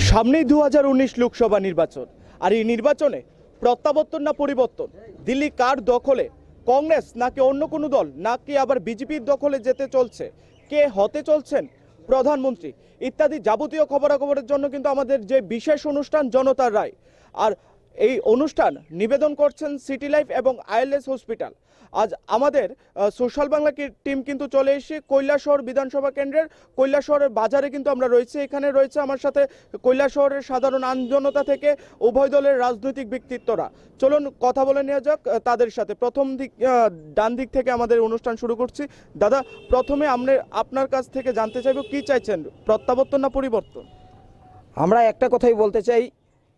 সামনেই 2019 লোকসভা নির্বাচন, আর এই নির্বাচনে প্রত্যাবর্তন না পরিবর্তন, দিল্লি কার দখলে, কংগ্রেস নাকি অন্য কোনো দল, নাকি আবার বিজেপির দখলে যেতে চলছে, কে হতে চলছেন প্রধানমন্ত্রী ইত্যাদি যাবতীয় খবরাখবরের জন্য কিন্তু আমাদের যে বিশেষ অনুষ্ঠান জনতার রায়, আর এই অনুষ্ঠান নিবেদন করছেন সিটি লাইফ এবং আইএলএস হসপিটাল। আজ আমাদের সোশ্যাল বাংলা টিম কিন্তু চলে এসে কৈলাসহর বিধানসভা কেন্দ্রের কৈলাসহরের বাজারে কিন্তু আমরা রয়েছে। এখানে রয়েছে আমার সাথে কৈলাসহরের সাধারণ আমজনতা থেকে উভয় দলের রাজনৈতিক ব্যক্তিত্বরা। চলুন কথা বলে নেওয়া যাক তাদের সাথে। প্রথম দিক ডান দিক থেকে আমাদের অনুষ্ঠান শুরু করছি। দাদা, প্রথমে আপনার কাছ থেকে জানতে চাইব কি চাইছেন, প্রত্যাবর্তন না পরিবর্তন? আমরা একটা কথাই বলতে চাই,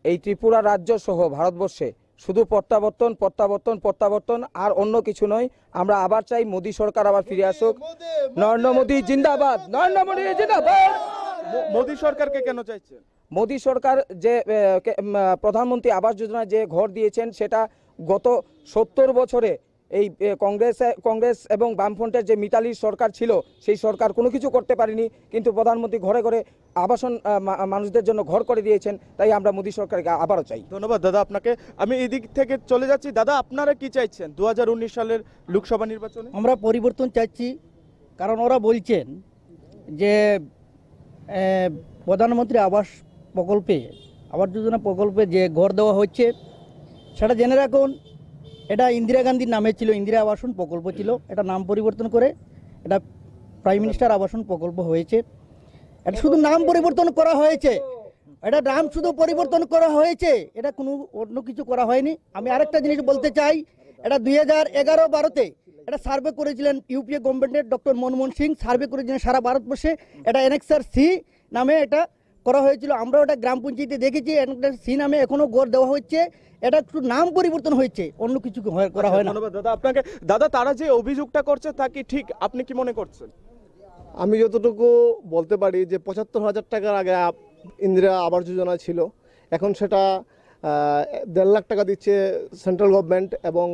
এই ত্রিপুরা রাজ্য সহ ভারতবর্ষে শুধু প্রত্যাবর্তন প্রত্যাবর্তন প্রত্যাবর্তন, আর অন্য কিছু নয়। আমরা আবার চাই মোদী সরকার আবার ফিরে আসুক। নরেন্দ্র মোদী জিন্দাবাদ, নরেন্দ্র মোদী জিন্দাবাদ। মোদী সরকারকে কেন চাইছেন? মোদী সরকার যে প্রধানমন্ত্রী আবাস যোজনায় যে ঘর দিয়েছেন, সেটা গত 70 বছরে এই কংগ্রেস এবং বামফ্রন্টের যে মিতালির সরকার ছিল, সেই সরকার কোনো কিছু করতে পারেনি। কিন্তু প্রধানমন্ত্রী ঘরে ঘরে আবাসন মানুষদের জন্য ঘর করে দিয়েছেন। তাই আমরা মোদী সরকারকে আবারও চাই। ধন্যবাদ দাদা আপনাকে। আমি এদিক থেকে চলে যাচ্ছি। দাদা, আপনারা কি চাইছেন 2019 সালের লোকসভা নির্বাচনে? আমরা পরিবর্তন চাইছি, কারণ ওরা বলছেন যে প্রধানমন্ত্রী আবাস যোজনা প্রকল্পে যে ঘর দেওয়া হচ্ছে, সেটা জেনে রাখুন, এটা ইন্দিরা গান্ধীর নামে ছিল, ইন্দিরা আবাসন প্রকল্প ছিল। এটা নাম পরিবর্তন করে এটা প্রাইম মিনিস্টার আবাসন প্রকল্প হয়েছে। এটা শুধু নাম পরিবর্তন করা হয়েছে, এটা নাম শুধু পরিবর্তন করা হয়েছে, এটা কোনো অন্য কিছু করা হয়নি। আমি আরেকটা জিনিস বলতে চাই, এটা 2011-12-তে এটা সার্ভে করেছিলেন ইউপিএ গভর্নমেন্টের ডক্টর মনমোহন সিং, সার্ভে করেছিলেন সারা ভারতবর্ষে। এটা এনএক্সআর সি নামে এটা করা হয়েছিল। আমরা ওটা গ্রাম পঞ্চায়েতে দেখেছি, এনএক্সআর সি নামে এখনো গড় দেওয়া হচ্ছে। এটা একটু নাম পরিবর্তন হয়েছে, অন্য কিছু করা হয় না। ধন্যবাদ দাদা আপনাকে। দাদা, তারা যে অভিযোগটা করছে তা কি ঠিক, আপনি কি মনে করছেন? আমি যতটুকু বলতে পারি যে 75,000 টাকার আগে ইন্দিরা আবাস যোজনা ছিল, এখন সেটা 1.5 লাখ টাকা দিচ্ছে সেন্ট্রাল গভর্নমেন্ট, এবং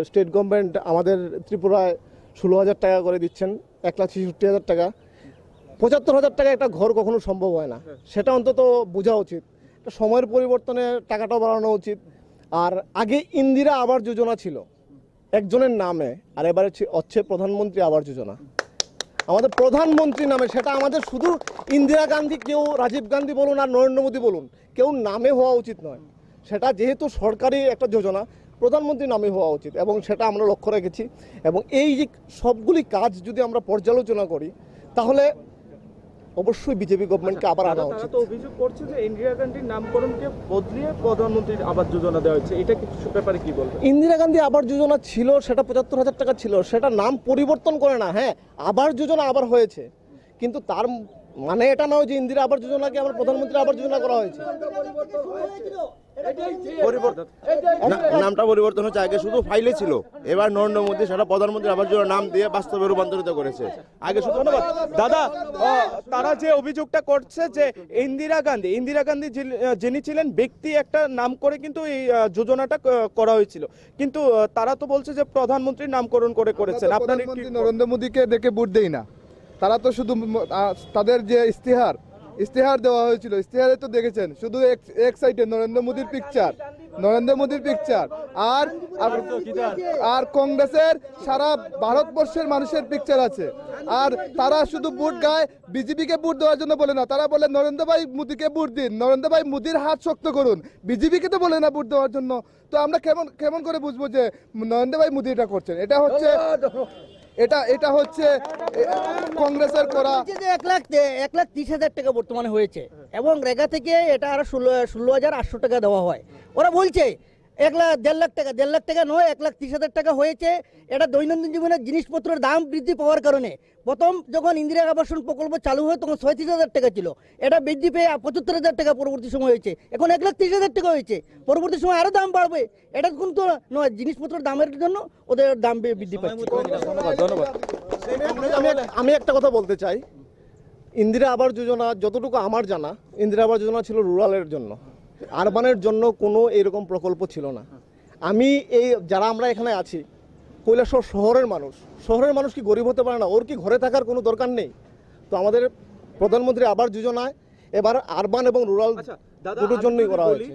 স্টেট গভর্নমেন্ট আমাদের ত্রিপুরায় 16,000 টাকা করে দিচ্ছেন, 1,66,000 টাকা। 75,000 টাকা একটা ঘর কখনো সম্ভব হয় না, সেটা অন্তত বোঝা উচিত। সময়ের পরিবর্তনে টাকাটাও বাড়ানো উচিত। আর আগে ইন্দিরা আবাস যোজনা ছিল একজনের নামে, আর এবারে হচ্ছে প্রধানমন্ত্রী আবাস যোজনা আমাদের প্রধানমন্ত্রী নামে। সেটা আমাদের শুধু ইন্দিরা গান্ধী, কেউ রাজীব গান্ধী বলুন আর নরেন্দ্র মোদী বলুন, কেউ নামে হওয়া উচিত নয়। সেটা যেহেতু সরকারি একটা যোজনা, প্রধানমন্ত্রী নামে হওয়া উচিত, এবং সেটা আমরা লক্ষ্য রেখেছি। এবং এই যে সবগুলি কাজ যদি আমরা পর্যালোচনা করি, তাহলে অবশ্যই বিজেপি গভর্নমেন্টকে আবার আনা উচিত। তারা তো অভিযোগ করছে যে ইন্দিরা গান্ধীর নামকরণকে বদলিয়ে প্রধানমন্ত্রীর আবাস যোজনা দেওয়া হয়েছে, এটা কিছু ব্যাপারে কি বলবেন? ইন্দিরা গান্ধী আবাস যোজনা ছিল, সেটা 75,000 টাকা ছিল, সেটা নাম পরিবর্তন করে না। হ্যাঁ, আবাস যোজনা আবার হয়েছে, কিন্তু তার মানে এটা নয় যে ইন্দিরা আবাস যোজনাকে আবার প্রধানমন্ত্রী আবাস যোজনা করা হয়েছে। নামটা পরিবর্তন হচ্ছে, আগে শুধু ফাইলে ছিল, এবার নরেন্দ্র মোদী সেটা প্রধানমন্ত্রী আবাস যোজনা নাম দিয়ে বাস্তবে রূপান্তরিত করেছে। আগে শুধু। ধন্যবাদ দাদা। তারা যে অভিযোগটা করছে যে ইন্দিরা গান্ধী যিনি ছিলেন ব্যক্তি, একটা নাম করে কিন্তু এই যোজনাটা করা হয়েছিল, কিন্তু তারা তো বলছে যে প্রধানমন্ত্রীর নামকরণ করে করেছেন। আপনার নরেন্দ্র মোদীকে দেখে ভোট দেই না, তারা তো শুধু তাদের যে ইস্তেহার দেওয়া হয়েছিল, ইস্তেহারে তো দেখেছেন শুধু এক সাইডে নরেন্দ্র মোদীর পিকচার, আর কংগ্রেসের সারা ভারতবর্ষের মানুষের পিকচার আছে। আর তারা শুধু ভোট গায়, বিজেপিকে ভোট দেওয়ার জন্য বলে না, তারা বলে নরেন্দ্র ভাই মোদীকে ভোট দিন, নরেন্দ্র ভাই মোদীর হাত শক্ত করুন, বিজেপিকে তো বলে না ভোট দেওয়ার জন্য। তো আমরা কেমন করে বুঝবো যে নরেন্দ্র ভাই মোদী এটা করছেন? এটা হচ্ছে কংগ্রেসের করা। 1,30,000 টাকা বর্তমানে হয়েছে, এবং রেগা থেকে এটা আরো 16,800 টাকা দেওয়া হয়। ওরা বলছে 1,50,000 টাকা, 1.5 লাখ টাকা নয়, 1,30,000 টাকা হয়েছে। এটা দৈনন্দিন জীবনের জিনিসপত্রের দাম বৃদ্ধি পাওয়ার কারণে, প্রথম যখন ইন্দিরা আবাসন প্রকল্প চালু হয় তখন 37,000 টাকা ছিল, এটা বৃদ্ধি পেয়ে 75,000 টাকা পরবর্তী সময় হয়েছে, এখন 1,30,000 টাকা হয়েছে। পরবর্তী সময় আরো দাম বাড়বে, এটা কিন্তু নয়, জিনিসপত্রের দামের জন্য ওদের দাম বৃদ্ধি পাচ্ছে। ধন্যবাদ। আমি একটা কথা বলতে চাই, ইন্দিরা আবাস যোজনা যতটুকু আমার জানা, ইন্দিরা আবাস যোজনা ছিল রুরালের জন্য, আরবানের জন্য কোনো এরকম প্রকল্প ছিল না। যারা আমরা এখানে আছি, কৈলাসহর শহরের মানুষ কি গরিব হতে পারে না? ওর কি ঘরে থাকার কোনো দরকার নেই? তো আমাদের প্রধানমন্ত্রী আবাস যোজনায় এবার আরবান এবং রুরাল আচ্ছা দাদা, দুটোর আমি জন্যই যদি করা বলি, হয়েছে।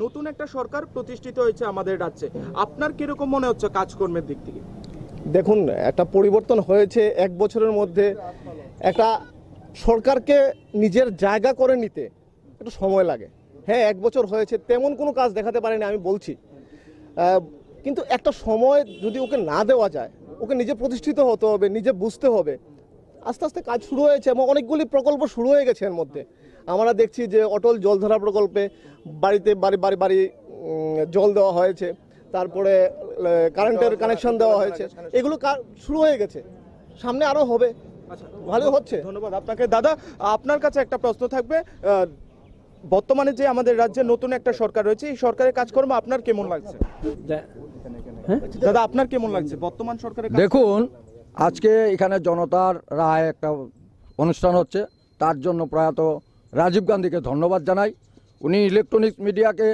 নতুন একটা সরকার প্রতিষ্ঠিত হয়েছে আমাদের রাজ্যে, আপনার কিরকম মনে হচ্ছে কাজকর্মের দিক থেকে? দেখুন, একটা পরিবর্তন হয়েছে 1 বছরের মধ্যে। একটা সরকারকে নিজের জায়গা করে নিতে একটু সময় লাগে। হ্যাঁ, 1 বছর হয়েছে, তেমন কোনো কাজ দেখাতে পারেনি আমি বলছি, কিন্তু একটা সময় যদি ওকে না দেওয়া যায়, ওকে নিজে প্রতিষ্ঠিত হতে হবে, নিজে বুঝতে হবে। আস্তে আস্তে কাজ শুরু হয়েছে এবং অনেকগুলি প্রকল্প শুরু হয়ে গেছে এর মধ্যে। আমরা দেখছি যে অটল জলধারা প্রকল্পে বাড়িতে বাড়ি বাড়ি বাড়ি জল দেওয়া হয়েছে, তারপরে কারেন্টের কানেকশন দেওয়া হয়েছে, এগুলো শুরু হয়ে গেছে, সামনে আরও হবে, ভালো হচ্ছে। ধন্যবাদ আপনাকে। দাদা, আপনার কাছে একটা প্রশ্ন থাকবে, বর্তমানে যে আমাদের রাজ্যে নতুন একটা সরকার রয়েছে, এই সরকারের কাজকর্ম আপনার কেমন লাগছে? দাদা, আপনার কেমন লাগছে বর্তমান সরকারের কাজ? দেখুন, আজকে এখানে জনতার রায় একটা অনুষ্ঠান হচ্ছে, তার জন্য প্রয়াত রাজীব গান্ধীকে ধন্যবাদ জানাই। উনি ইলেকট্রনিক্স মিডিয়াকে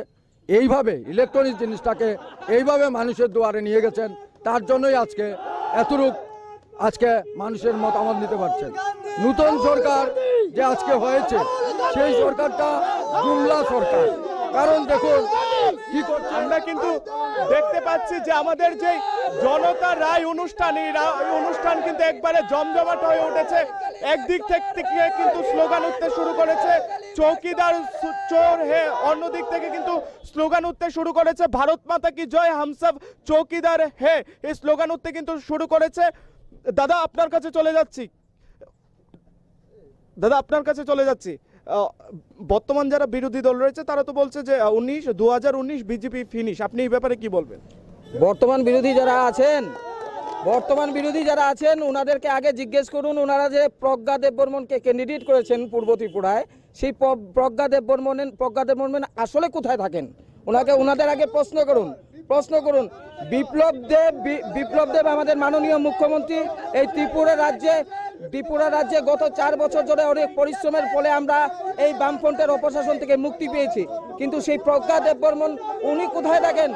এইভাবে, ইলেকট্রনিক্স জিনিসটাকে এইভাবে মানুষের দুয়ারে নিয়ে গেছেন, তার জন্যই আজকে এতটুক আজকে মানুষের মতামত নিতে পারছেন। নতুন সরকার যে আজকে হয়েছে, সেই সরকারটা জুমলা সরকার। কারণ দেখুন কি করছে, আমরা কিন্তু দেখতে পাচ্ছি যে আমাদের যে জনতা রায় অনুষ্ঠান, এই অনুষ্ঠান কিন্তু একবারে জমজমাট হয়ে উঠেছে। একদিক থেকে কিন্তু স্লোগান উঠতে শুরু করেছে চৌকিদার চোর হে, অন্যদিক থেকে কিন্তু স্লোগান উঠতে শুরু করেছে ভারত মাতা কি জয়, হাম সব চৌকিদার হে, এই স্লোগান উঠতে কিন্তু শুরু করেছে। দাদা, আপনার কাছে চলে যাচ্ছি। বর্তমান যারা বিরোধী দল রয়েছে তারা তো বলছে যে 2019 বিজেপি ফিনিশ, আপনি এই ব্যাপারে কি বলবেন? বর্তমান বিরোধী যারা আছেন ওনাদেরকে আগে জিজ্ঞেস করুন, ওনারা যে প্রজ্ঞা দেববর্মনকে ক্যান্ডিডেট করেছেন পূর্ব ত্রিপুরায়, সেই প্রজ্ঞা দেববর্মন আসলে কোথায় থাকেন? ওনাদের আগে প্রশ্ন করুন। বিপ্লব দেব আমাদের মাননীয় মুখ্যমন্ত্রী এই ত্রিপুরা রাজ্যে গত 4 বছর ধরে অনেক পরিশ্রমের ফলে আমরা এই বামফ্রন্টের অপশাসন থেকে মুক্তি পেয়েছি, কিন্তু সেই প্রজ্ঞা দেববর্মন উনি কোথায় থাকেন?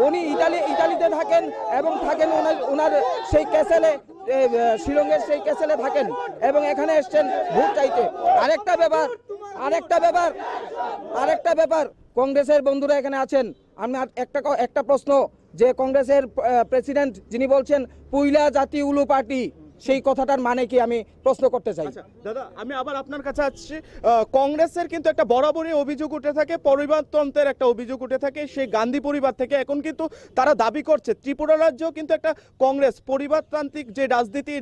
উনি ইটালিতে থাকেন এবং থাকেন ওনার সেই ক্যাসেলে, শিলংয়ের সেই ক্যাসেলে থাকেন এবং এখানে এসছেন ভোট চাইতে। আরেকটা ব্যাপার কংগ্রেসের বন্ধুরা এখানে আছেন, আমি একটা প্রশ্ন, যে কংগ্রেসের প্রেসিডেন্ট যিনি বলছেন পয়লা জাতি উলু পার্টি, সেই কথাটার মানে কি আমি প্রশ্ন করতে চাই। দাদা, আমি আবার আপনার কাছে আসছি। কংগ্রেসের কিন্তু একটা বরাবরই অভিযোগ উঠে থাকে, পরিবারতন্ত্রের একটা অভিযোগ উঠে থাকে সেই গান্ধী পরিবার থেকে। এখন কিন্তু তারা দাবি করছে ত্রিপুরা রাজ্যেও কিন্তু একটা কংগ্রেস পরিবারতান্ত্রিক যে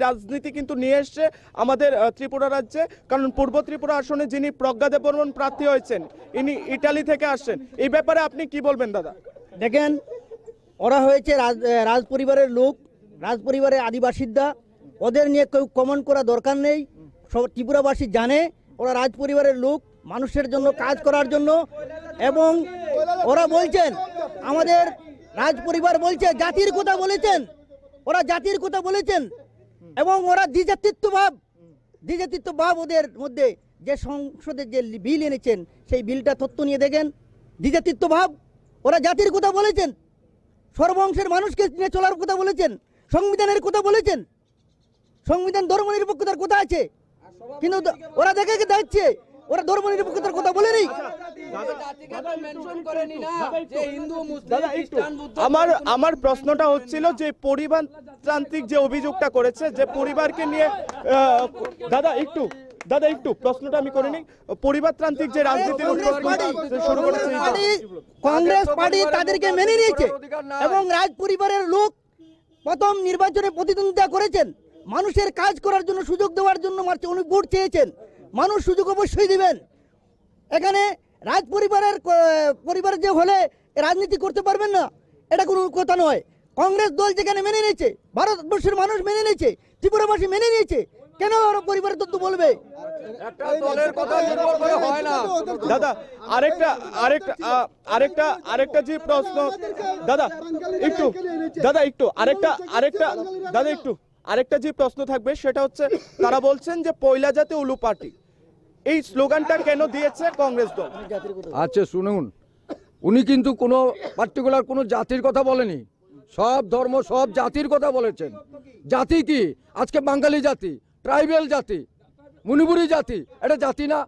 রাজনীতি কিন্তু নিয়ে এসছে আমাদের ত্রিপুরা রাজ্যে। কারণ পূর্ব ত্রিপুরা আসনে যিনি প্রজ্ঞা দেববর্মন প্রার্থী হয়েছেন, ইনি ইটালি থেকে আসছেন। এই ব্যাপারে আপনি কি বলবেন দাদা? দেখেন, ওরা হয়েছে রাজ পরিবারের লোক, রাজ পরিবারের আদিবাসীরা, ওদের নিয়ে কেউ কমেন্ট করা দরকার নেই। ত্রিপুরাবাসী জানে ওরা রাজ পরিবারের লোক, মানুষের জন্য কাজ করার জন্য। এবং ওরা বলছেন, আমাদের রাজ পরিবার বলছে জাতির কথা বলেছেন, ওরা জাতির কথা বলেছেন এবং ওরা দ্বিজাতিত্ব ভাব ওদের মধ্যে। যে সংসদে যে বিল এনেছেন সেই বিলটা তথ্য নিয়ে দেখেন, দ্বিজাতিত্ব ভাব। ওরা জাতির কথা বলেছেন, সর্বংশের মানুষকে নিয়ে চলার কথা বলেছেন, সংবিধানের কথা বলেছেন। সংবিধান ধর্মনিরপেক্ষতার কথা আছে, কিন্তু ওরা দেখে যাচ্ছে ওরা ধর্মনিরপেক্ষতার কথা বলেনি। আমার প্রশ্নটা হচ্ছিল যে পরিবারতান্ত্রিক যে অভিযোগটা করেছে, যে পরিবারকে নিয়ে দাদা একটু প্রশ্নটা আমি করিনি, পরিবারতান্ত্রিক যে রাজনীতির শুরু করেছে কংগ্রেস পার্টি তাদেরকে মেনে নিয়েছে এবং রাজ পরিবারের লোক প্রথম নির্বাচনে প্রতিদ্বন্দ্বিতা করেছেন, মানুষের কাজ করার জন্য সুযোগ দেওয়ার জন্য উনি ভোট চেয়েছেন। মানুষ সুযোগ অবশ্যই দিবেন। এখানে রাজ পরিবার যে হলে রাজনীতি করতে পারবেন না, এটা কোনো কথা নয়। কংগ্রেস দল যেখানে মেনে নিয়েছে, ভারতবর্ষের মানুষ মেনে নিয়েছে, ত্রিপুরাবাসী মেনে নিয়েছে, কেন ওরা পরিবারের তত্ত্ব বলবে? দাদা, আরেকটা যে প্রশ্ন, আরেকটা যে প্রশ্ন থাকবে সেটা হচ্ছে, তারা বলছেন যে পয়লা জাতি উলু পার্টি, এই স্লোগানটা কেন দিয়েছে কংগ্রেস দল? আচ্ছা শুনুন, উনি কিন্তু কোনো পার্টিকুলার কোনো জাতির কথা বলেনি, সব ধর্ম সব জাতির কথা বলেছেন। জাতি কি? আজকে বাঙালি জাতি, ট্রাইবেল জাতি, মণিপুরি জাতি, এটা জাতি না?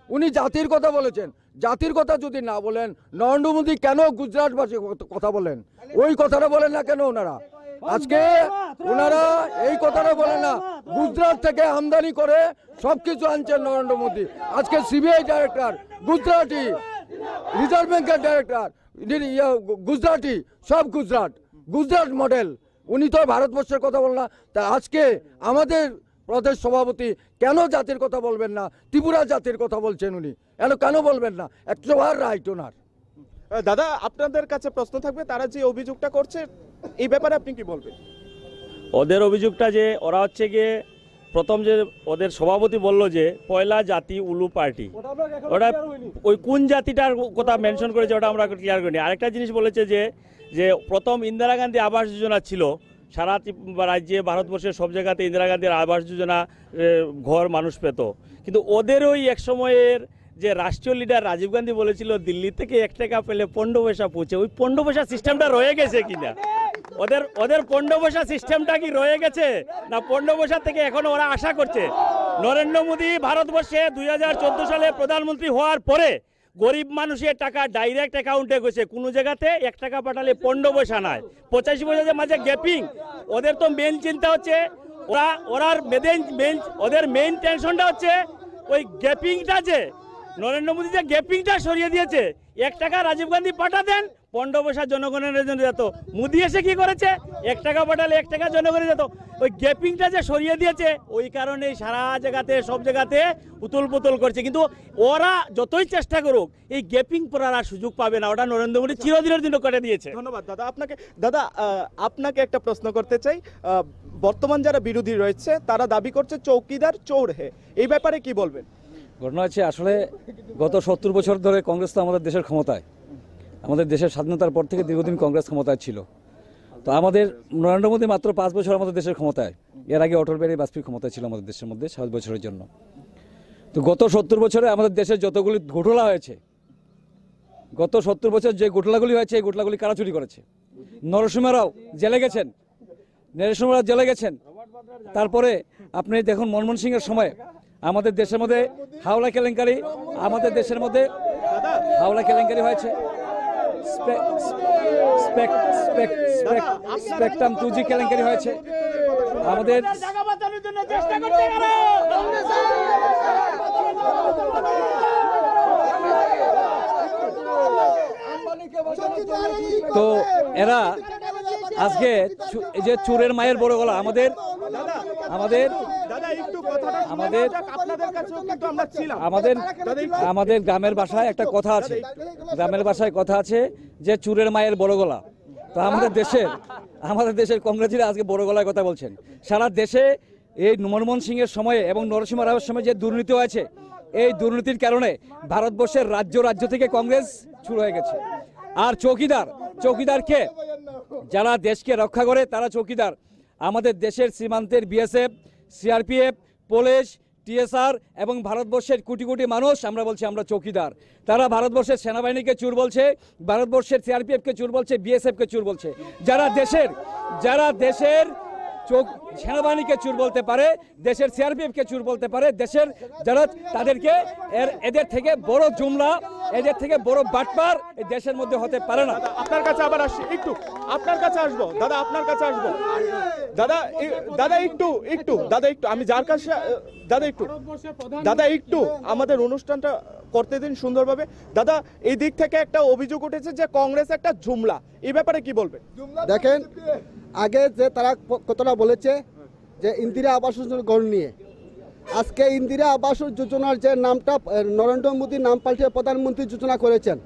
উনি জাতির কথা বলেছেন। জাতির কথা যদি না বলেন, নরেন্দ্র মোদী কেন গুজরাটবাসী কথা বলেন? ওই কথাটা বলেন না কেন ওনারা? আজকে ওনারা এই কথাটা বলেন না। গুজরাট থেকে আমদানি করে সবকিছু আনছেন নরেন্দ্র মোদী। আজকে সিবিআই ডাইরেক্টর গুজরাটি, রিজার্ভ ব্যাংকের ডাইরেক্টর গুজরাটি, সব গুজরাট মডেল। উনি তো ভারতবর্ষের কথা বলেন না। তা আজকে আমাদের প্রদেশ সভাপতি কেন জাতির কথা বলবেন না? ত্রিপুরা জাতির কথা বলছেন উনি, কেন বলবেন না? 100বার রাইট ওনার। দাদা, আপনাদের কাছে প্রশ্ন থাকবে, তারা যে অভিযোগটা করছে এই ব্যাপারে আপনি কি বলবেন? ওদের অভিযোগটা যে ওরা হচ্ছে গিয়ে প্রথম যে ওদের সভাপতি বলল যে পয়লা জাতি উলু পার্টি, ওটা ওই কোন জাতিটার কথা মেনশন করেছে ওটা আমরা ক্লিয়ার করিনি। আরেকটা জিনিস বলেছে যে প্রথম ইন্দিরা গান্ধী আবাস যোজনা ছিল, সারা রাজ্যে ভারতবর্ষের সব জায়গাতে ইন্দিরা গান্ধীর আবাস যোজনা ঘর মানুষ পেত। কিন্তু ওদের ওই এক সময়ের যে রাষ্ট্রীয় লিডার রাজীব গান্ধী বলেছিল দিল্লি থেকে 1 টাকা পেলে 15 পয়সা পৌঁছে, ওই 15 পয়সা সিস্টেমটা রয়ে গেছে কিনা? ওদের 15 পয়সা সিস্টেমটা কি রয়ে গেছে না 15 পয়সা থেকে এখনো ওরা আশা করছে? নরেন্দ্র মোদী ভারতবর্ষে 2014 সালে প্রধানমন্ত্রী হওয়ার পরে গরিব মানুষের টাকা ডাইরেক্ট অ্যাকাউন্টে গেছে, কোনো জায়গাতে 1 টাকা পাঠালে 15 পয়সা নয়, 85 পয়সা মাঝে গ্যাপিং। ওদের তো মেন চিন্তা হচ্ছে ওদের মেইন টেনশনটা হচ্ছে ওই গ্যাপিংটা, যে নরেন্দ্র মোদী যে গ্যাপিংটা সরিয়ে দিয়েছে। 1 টাকা রাজীব গান্ধী পাঠাতেন, 15 পয়সা জনগণের জন্য যেত। মোদী এসে কি করেছে? 1 টাকা পাঠালে 1 টাকা জনগণের যেত। ওই গ্যাপিংটা যে সরিয়ে দিয়েছে, ওই কারণেই সারা জায়গাতে সব জায়গাতে উতল পুতল করছে। কিন্তু ওরা যতই চেষ্টা করুক এই গ্যাপিং পড়ার আর সুযোগ পাবে না, ওটা নরেন্দ্র মোদী চিরদিনের জন্য করে দিয়েছে। ধন্যবাদ দাদা। আপনাকে একটা প্রশ্ন করতে চাই। বর্তমান যারা বিরোধী রয়েছে তারা দাবি করছে চৌকিদার চোর হে, এই ব্যাপারে কি বলবেন? ঘটনা হচ্ছে আসলে গত 70 বছর ধরে কংগ্রেস তো আমাদের দেশের ক্ষমতায়, আমাদের দেশের স্বাধীনতার পর থেকে দীর্ঘদিন কংগ্রেস ক্ষমতায় ছিল। তো আমাদের নরেন্দ্র মোদী মাত্র 5 বছর আমাদের দেশের ক্ষমতায়, এর আগে অটল বিহারী বাজপেয়ী ক্ষমতায় ছিল আমাদের দেশের মধ্যে 7 বছরের জন্য। তো গত 70 বছরে আমাদের দেশের যতগুলি ঘটনা হয়েছে, গত 70 বছর যে ঘটনাগুলি হয়েছে এই ঘটনাগুলি কারা চুরি করেছে? নরসিংহ রাও জেলে গেছেন। তারপরে আপনি দেখুন মনমোহন সিংয়ের সময় আমাদের দেশের মধ্যে হাওড়া কেলেঙ্কারি হয়েছে, স্পেকট্রাম 2G কেলেঙ্কারি হয়েছে আমাদের। তো এরা আজকে এই যে চোরের মায়ের বড় গলা আমাদের গ্রামের ভাষায় একটা কথা আছে, যে চোরের মায়ের বড় গলা। তো আমাদের দেশের কংগ্রেসীরা আজকে বড় গলায় কথা বলছেন। সারা দেশে এই মনমোহন সিংয়ের সময়ে এবং নরসিংহ রাওয়ের সময় যে দুর্নীতি হয়েছে, এই দুর্নীতির কারণে ভারতবর্ষের রাজ্য থেকে কংগ্রেস শুরু হয়ে গেছে। আর চৌকিদারকে যারা দেশকে রক্ষা করে তারা চৌকিদার। আমাদের দেশের সীমান্তের বিএসএফ, সিআরপিএফ, পুলিশ, টিএসআর এবং ভারতবর্ষের কোটি কোটি মানুষ আমরা বলছি আমরা চৌকিদার। তারা ভারতবর্ষের সেনাবাহিনীকে চোর বলছে, ভারতবর্ষের সিআরপিএফকে চোর বলছে, বিএসএফকে চোর বলছে। যারা দেশের সেনাবাহিনীকে চোর বলতে পারে, দেশের সিআরপিএফকে চোর বলতে পারে, দেশের যারা তাদেরকে এদের থেকে বড় জুমলা, এদের থেকে বড় বাটপার এই দেশের মধ্যে হতে পারে না। আপনার কাছে আবার আসছি, আপনার কাছে আসবো দাদা একটু আমি যার কাছে দাদা একটু আমাদের অনুষ্ঠানটা করতে দিন সুন্দরভাবে। দাদা, এই দিক থেকে একটা অভিযোগ উঠেছে যে কংগ্রেস একটা জুমলা, এই ব্যাপারে কি বলবেন? দেখেন, আগে যে তারা কতটা বলেছে যে ইন্দিরা আবাস যোজনার গড় নিয়ে, আজকে ইন্দিরা আবাস যোজনার যে নামটা নরেন্দ্র মোদী নাম পাল্টে প্রধানমন্ত্রী যোজনা করেছেন,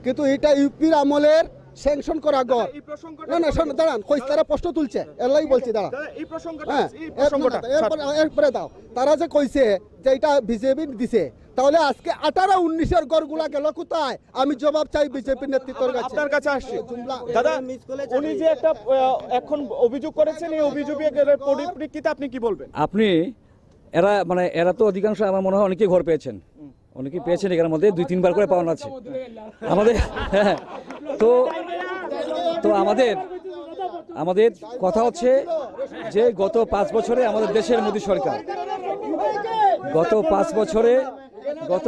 কিন্তু এটা ইউপির আমলের স্যাংশন করা গড়। দাঁড়ান, তারা প্রশ্ন তুলছে, এলাই বলছি দাঁড়া, এরপরে দাও। তারা যে কইছে যে এটা বিজেপি দিছে, তাহলে আজকে 18-19-এর গড়গুলা গেল কোথায়? আমি জবাব চাই বিজেপি নেতৃত্বের কাছে। আপনার কাছে আসছি দাদা, উনি যে একটা এখন অভিযোগ করেছেন, এই অভিযোগের পরিপ্রেক্ষিতে আপনি কি বলবেন? এরা তো অধিকাংশ আমার মনে হয় অনেকেই ঘর পেয়েছেন, এখানের মধ্যে 2-3 বার করে পাওয়া আছে আমাদের। তো আমাদের কথা হচ্ছে যে গত 5 বছরে আমাদের দেশের মোদী সরকার, গত 5 বছরে গত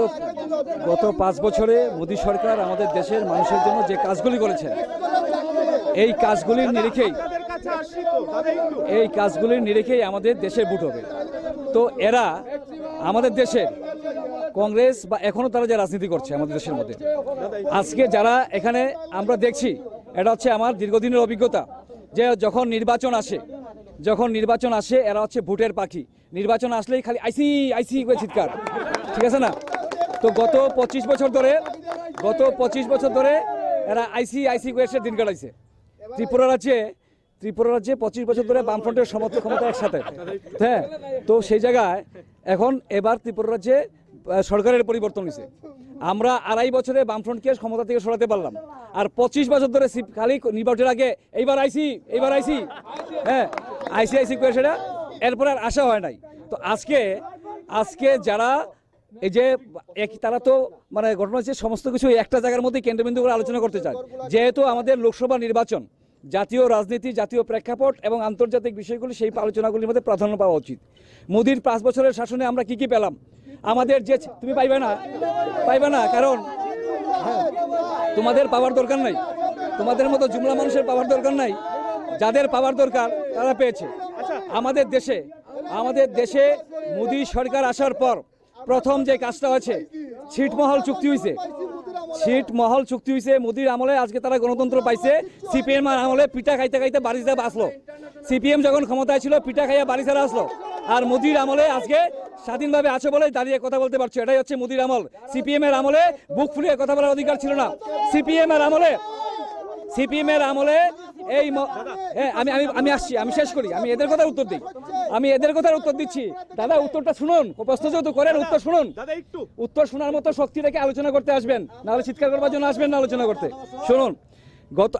5 বছরে মোদী সরকার আমাদের দেশের মানুষের জন্য যে কাজগুলি করেছেন, এই কাজগুলির নিরিখেই আমাদের দেশে ভোট হবে। তো এরা আমাদের দেশের কংগ্রেস বা এখনো তারা যে রাজনীতি করছে আমাদের দেশের মধ্যে, আজকে যারা এখানে আমরা দেখছি, এটা হচ্ছে আমার দীর্ঘদিনের অভিজ্ঞতা যে যখন নির্বাচন আসে এরা হচ্ছে ভোটের পাখি। নির্বাচন আসলেই খালি আইসি আইসি করে চিৎকার, ঠিক আছে না? তো গত 25 বছর ধরে এরা আইসি আইসি করে এসে দিন কাটাইছে। ত্রিপুরা রাজ্যে 25 বছর ধরে বামফ্রন্টের সমর্থক ক্ষমতা একসাথে, হ্যাঁ। তো সেই জায়গায় এবার ত্রিপুরা রাজ্যে সরকারের পরিবর্তন হয়েছে। আমরা 2.5 বছরে বামফ্রন্টকে ক্ষমতা থেকে সরাতে পারলাম, আর 25 বছর ধরে খালি নির্বাচনের আগে এইবার আইসি হ্যাঁ আইসি করে সেটা এরপর আর আশা হয় নাই। তো আজকে যারা এই যে তারা তো মানে ঘটনা হচ্ছে সমস্ত কিছু একটা জায়গার মধ্যে কেন্দ্রবিন্দু করে আলোচনা করতে চায়। যেহেতু আমাদের লোকসভা নির্বাচন জাতীয় রাজনীতি, জাতীয় প্রেক্ষাপট এবং আন্তর্জাতিক বিষয়গুলি, সেই আলোচনাগুলির মধ্যে প্রাধান্য পাওয়া উচিত। মোদির 5 বছরের শাসনে আমরা কি পেলাম? আমাদের যে তুমি পাইবে না, কারণ তোমাদের পাওয়ার দরকার নাই, তোমাদের মতো জুমলা মানুষের পাওয়ার দরকার নাই, যাদের পাওয়ার দরকার তারা পেয়েছে। আমাদের দেশে মোদি সরকার আসার পর প্রথম যে কাজটা হয়েছে ছিটমহল চুক্তি হয়েছে মোদির আমলে। আজকে তারা গণতন্ত্র পাইছে। সিপিএম আমলে পিঠা খাইতে বাড়ি যা আসলো। সিপিএম যখন ক্ষমতায় ছিল পিঠা খাইয়া বাড়ি ছাড়া আসলো, আর মোদির আমলে আজকে স্বাধীনভাবে আছে বলে দাঁড়িয়ে কথা বলতে পারছো। এটাই হচ্ছে মোদির আমল। সিপিএম এর আমলে বুক ফুলিয়ে কথা বলার অধিকার ছিল না। সিপিএম এর আমলে এই আমি আসছি, আমি শেষ করি, আমি এদের কথার উত্তর দিচ্ছি। দাদা উত্তরটা শুনুন, প্রশ্ন যেহেতু করেন উত্তর শুনুন। উত্তর শোনার মতো শক্তি রেখে আলোচনা করতে আসবেন, নাহলে চিৎকার করবার জন্য আসবেন না আলোচনা করতে। শুনুন,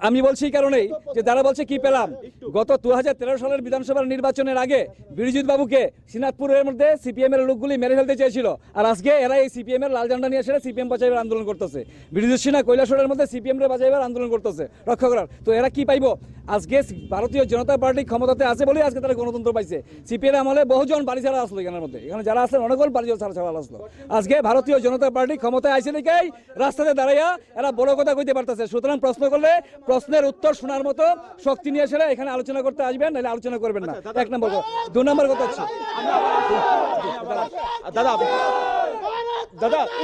আমি বলছি এই কারণেই যে যারা বলছে কি পেলাম, গত 2013 সালের বিধানসভার নির্বাচনের আগে বিরজিৎ বাবুকে সিনাতপুরের মধ্যে সিপিএম এর লোকগুলি মেরে ফেলতে চেয়েছিল, আর আজকে এরা এই সিপিএম এর লাল ঝান্ডা নিয়ে এসে সিপিএম বাঁচাইবার আন্দোলন করতেছে। বিরজিৎ সিনহা কৈলাসহরের মধ্যে সিপিএম রে বাঁচাইবার আন্দোলন করতেছে, রক্ষা করার। তো এরা কি পাইবো? আজকে ভারতীয় জনতা পার্টি ক্ষমতাতে আছে বলেই আজকে তারা গণতন্ত্র পাইছে। সিপিএম আমলে বহুজন বাড়ি ছাড়া আসলো, এখানে যারা আসলেন অনেকজন বাড়ি ছাড়া আসলো। আজকে ভারতীয় জনতা পার্টি ক্ষমতায় আইছে দেখেই রাস্তাতে দাঁড়াইয়া এরা বড় কথা কইতে পারতেছে। সুতরাং প্রশ্ন করলে প্রশ্নের উত্তর শোনার মতো শক্তি নিয়ে এসে এখানে আলোচনা করতে আসবেন, নাহলে আলোচনা করবেন না। 1 নম্বর। 2 নম্বর কথা হচ্ছে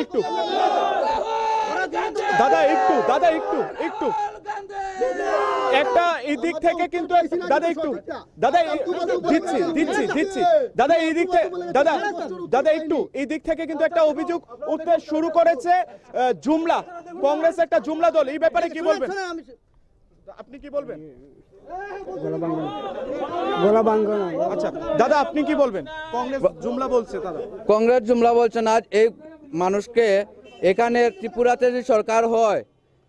একটু একটা এই দিক থেকে কিন্তু এই দিক থেকে কিন্তু একটা অভিযোগ উঠতে শুরু করেছে জুমলা, কংগ্রেস একটা জুমলা দল। এই ব্যাপারে কি বলবেন? আপনি কি বলবেন? আচ্ছা দাদা, আপনি কি বলবেন? কংগ্রেস জুমলা বলছে, কংগ্রেস জুমলা বলছেন। আজ এই মানুষকে এখানে ত্রিপুরাতে যে সরকার হয়,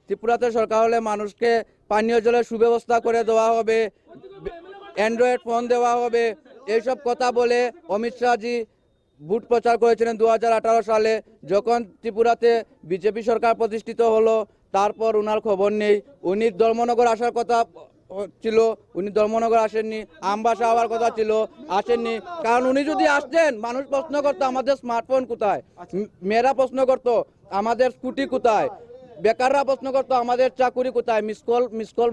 ত্রিপুরাতে সরকার হলে মানুষকে পানীয় জলের সুব্যবস্থা করে দেওয়া হবে, অ্যান্ড্রয়েড ফোন দেওয়া হবে, এইসব কথা বলে অমিত শাহজি ভোট প্রচার করেছিলেন 2018 সালে। যখন ত্রিপুরাতে বিজেপি সরকার প্রতিষ্ঠিত হলো, তারপর ওনার খবর নেই। উনি ধর্মনগর আসার কথা ছিল, উনি ধর্মনগর আসেননি। আমবাসা হওয়ার কথা ছিল, আসেননি। কারণ উনি যদি আসতেন, মানুষ প্রশ্ন করতো আমাদের স্মার্টফোন কোথায়, মেয়েরা প্রশ্ন করতো আমাদের স্কুটি কোথায়, বেকাররা প্রশ্ন করতো আমাদের চাকুরি কোথায়। মিসকল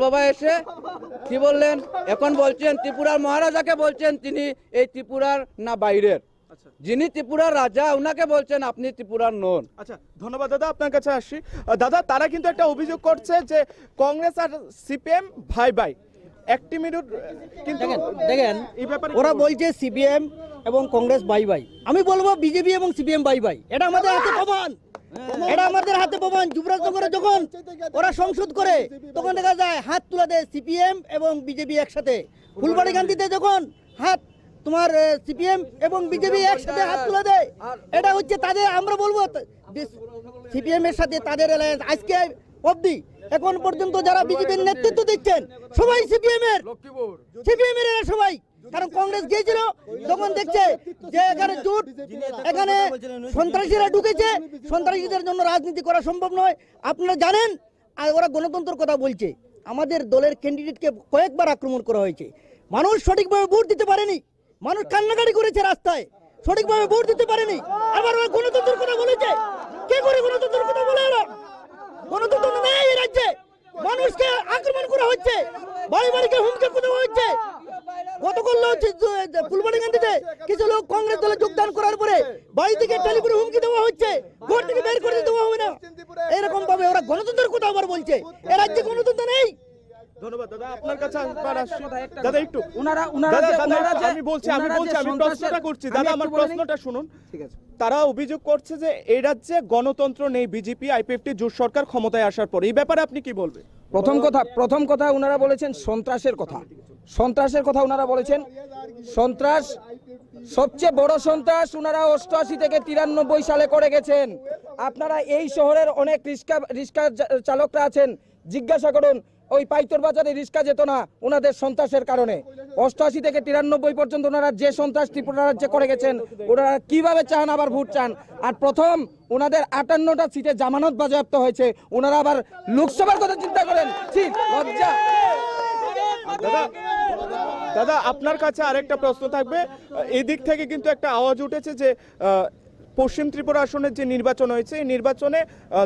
বাবা এসে কি বললেন? এখন বলছেন ত্রিপুরার মহারাজাকে বলছেন তিনি এই ত্রিপুরার না বাইরের। যিনি ত্রিপুরার রাজা উনাকে বলছেন আপনি ত্রিপুরার নন। আচ্ছা ধন্যবাদ দাদা, আপনার কাছে আসছি। দাদা, তারা কিন্তু একটা অভিযোগ করছে যে কংগ্রেস আর সিপিএম ভাই ভাই। 1 মিনিট কিন্তু দেখেন, ওরা বলছে সিপিএম এবং কংগ্রেস ভাই ভাই। আমি বলবো বিজেপি এবং সিপিএম ভাই ভাই। এটা আমাদের হাতে প্রমাণ। যুবরাজনগরে যখন ওরা সংসদ করে তখন দেখা যায় হাত তুলে দেয় সিপিএম এবং বিজেপি একসাথে। ফুলবাড়ি গান্ধীতে যখন তোমার সিপিএম এবং বিজেপি একসাথে হাত তুলে দেয়, এটা হচ্ছে তাদের, আমরা বলবো সিপিএম এর সাথে তাদের অ্যালায়েন্স। আজকে অবধি এখন পর্যন্ত যারা বিজেপির নেতৃত্ব দিচ্ছেন সবাই সিপিএম এর সবাই। কারণ কংগ্রেস গিয়েছিল তখন দেখছে যে এখানে জোট, এখানে সন্ত্রাসীরা ঢুকেছে, সন্ত্রাসীদের জন্য রাজনীতি করা সম্ভব নয়। আপনারা জানেন, আর ওরা গণতন্ত্রের কথা বলছে। আমাদের দলের ক্যান্ডিডেটকে কয়েকবার আক্রমণ করা হয়েছে, মানুষ সঠিকভাবে ভোট দিতে পারেনি, মানুষ কান্নাকাটি করেছে রাস্তায়। সঠিকভাবে ভোট দিতে পারেনি। আবার ওরা গণতন্ত্রের কথা বলেছে। কে করে গণতন্ত্রের কথা বলে? ওরা গণতন্ত্র নেই এই রাজ্যে। মানুষকে আক্রমণ করা হচ্ছে, বাড়ি বাড়িকে হুমকি দেওয়া হচ্ছে। গতকাল ফুলবাড়ীকান্দিতে কিছু লোক কংগ্রেস দলে যোগদান করার পরে বাড়ি থেকে টেলিফোনে হুমকি দেওয়া হচ্ছে, ঘর থেকে বের করে দেওয়া হবে না। এরকম ভাবে ওরা গণতন্ত্রের কথা আবার বলছে। এ রাজ্যে গণতন্ত্র নেই। ধন্যবাদ দাদা, আপনার কাছে একবার আসছি। দাদা একটু আমি প্রশ্নটা করছি দাদা, আমার প্রশ্নটা শুনুন। ঠিক আছে। তারা অভিযোগ করছে যে এই রাজ্যে গণতন্ত্র নেই বিজেপি আইপিএফটি জোট সরকার ক্ষমতায় আসার পর। এই ব্যাপারে আপনি কি বলবেন? প্রথম কথা ওনারা বলেছেন সন্ত্রাসের কথা ওনারা বলেছেন। সন্ত্রাস, সবচেয়ে বড় সন্ত্রাস ওনারা 88 থেকে 93 সালে করে গেছেন। আপনারা এই শহরের অনেক রিক্সা চালকরা আছেন, জিজ্ঞাসা করুন ওই পাইতর বাজারে রিক্সা যেত না ওনাদের সন্ত্রাসের কারণে। 88 থেকে 93 পর্যন্ত ওনারা যে সন্ত্রাস ত্রিপুরা রাজ্যে করে গেছেন, ওনারা কিভাবে চান আবার ভোট চান? আর প্রথম ওনাদের 58টা সিটে জামানত বাজেয়াপ্ত হয়েছে, ওনারা আবার লোকসভার কথা চিন্তা করেন। ঠিক লজ্জা। দাদা আপনার কাছে আরেকটা প্রশ্ন থাকবে। এই দিক থেকে কিন্তু একটা আওয়াজ উঠেছে যে পশ্চিম ত্রিপুরা আসনের যে নির্বাচন হয়েছে, এই নির্বাচনে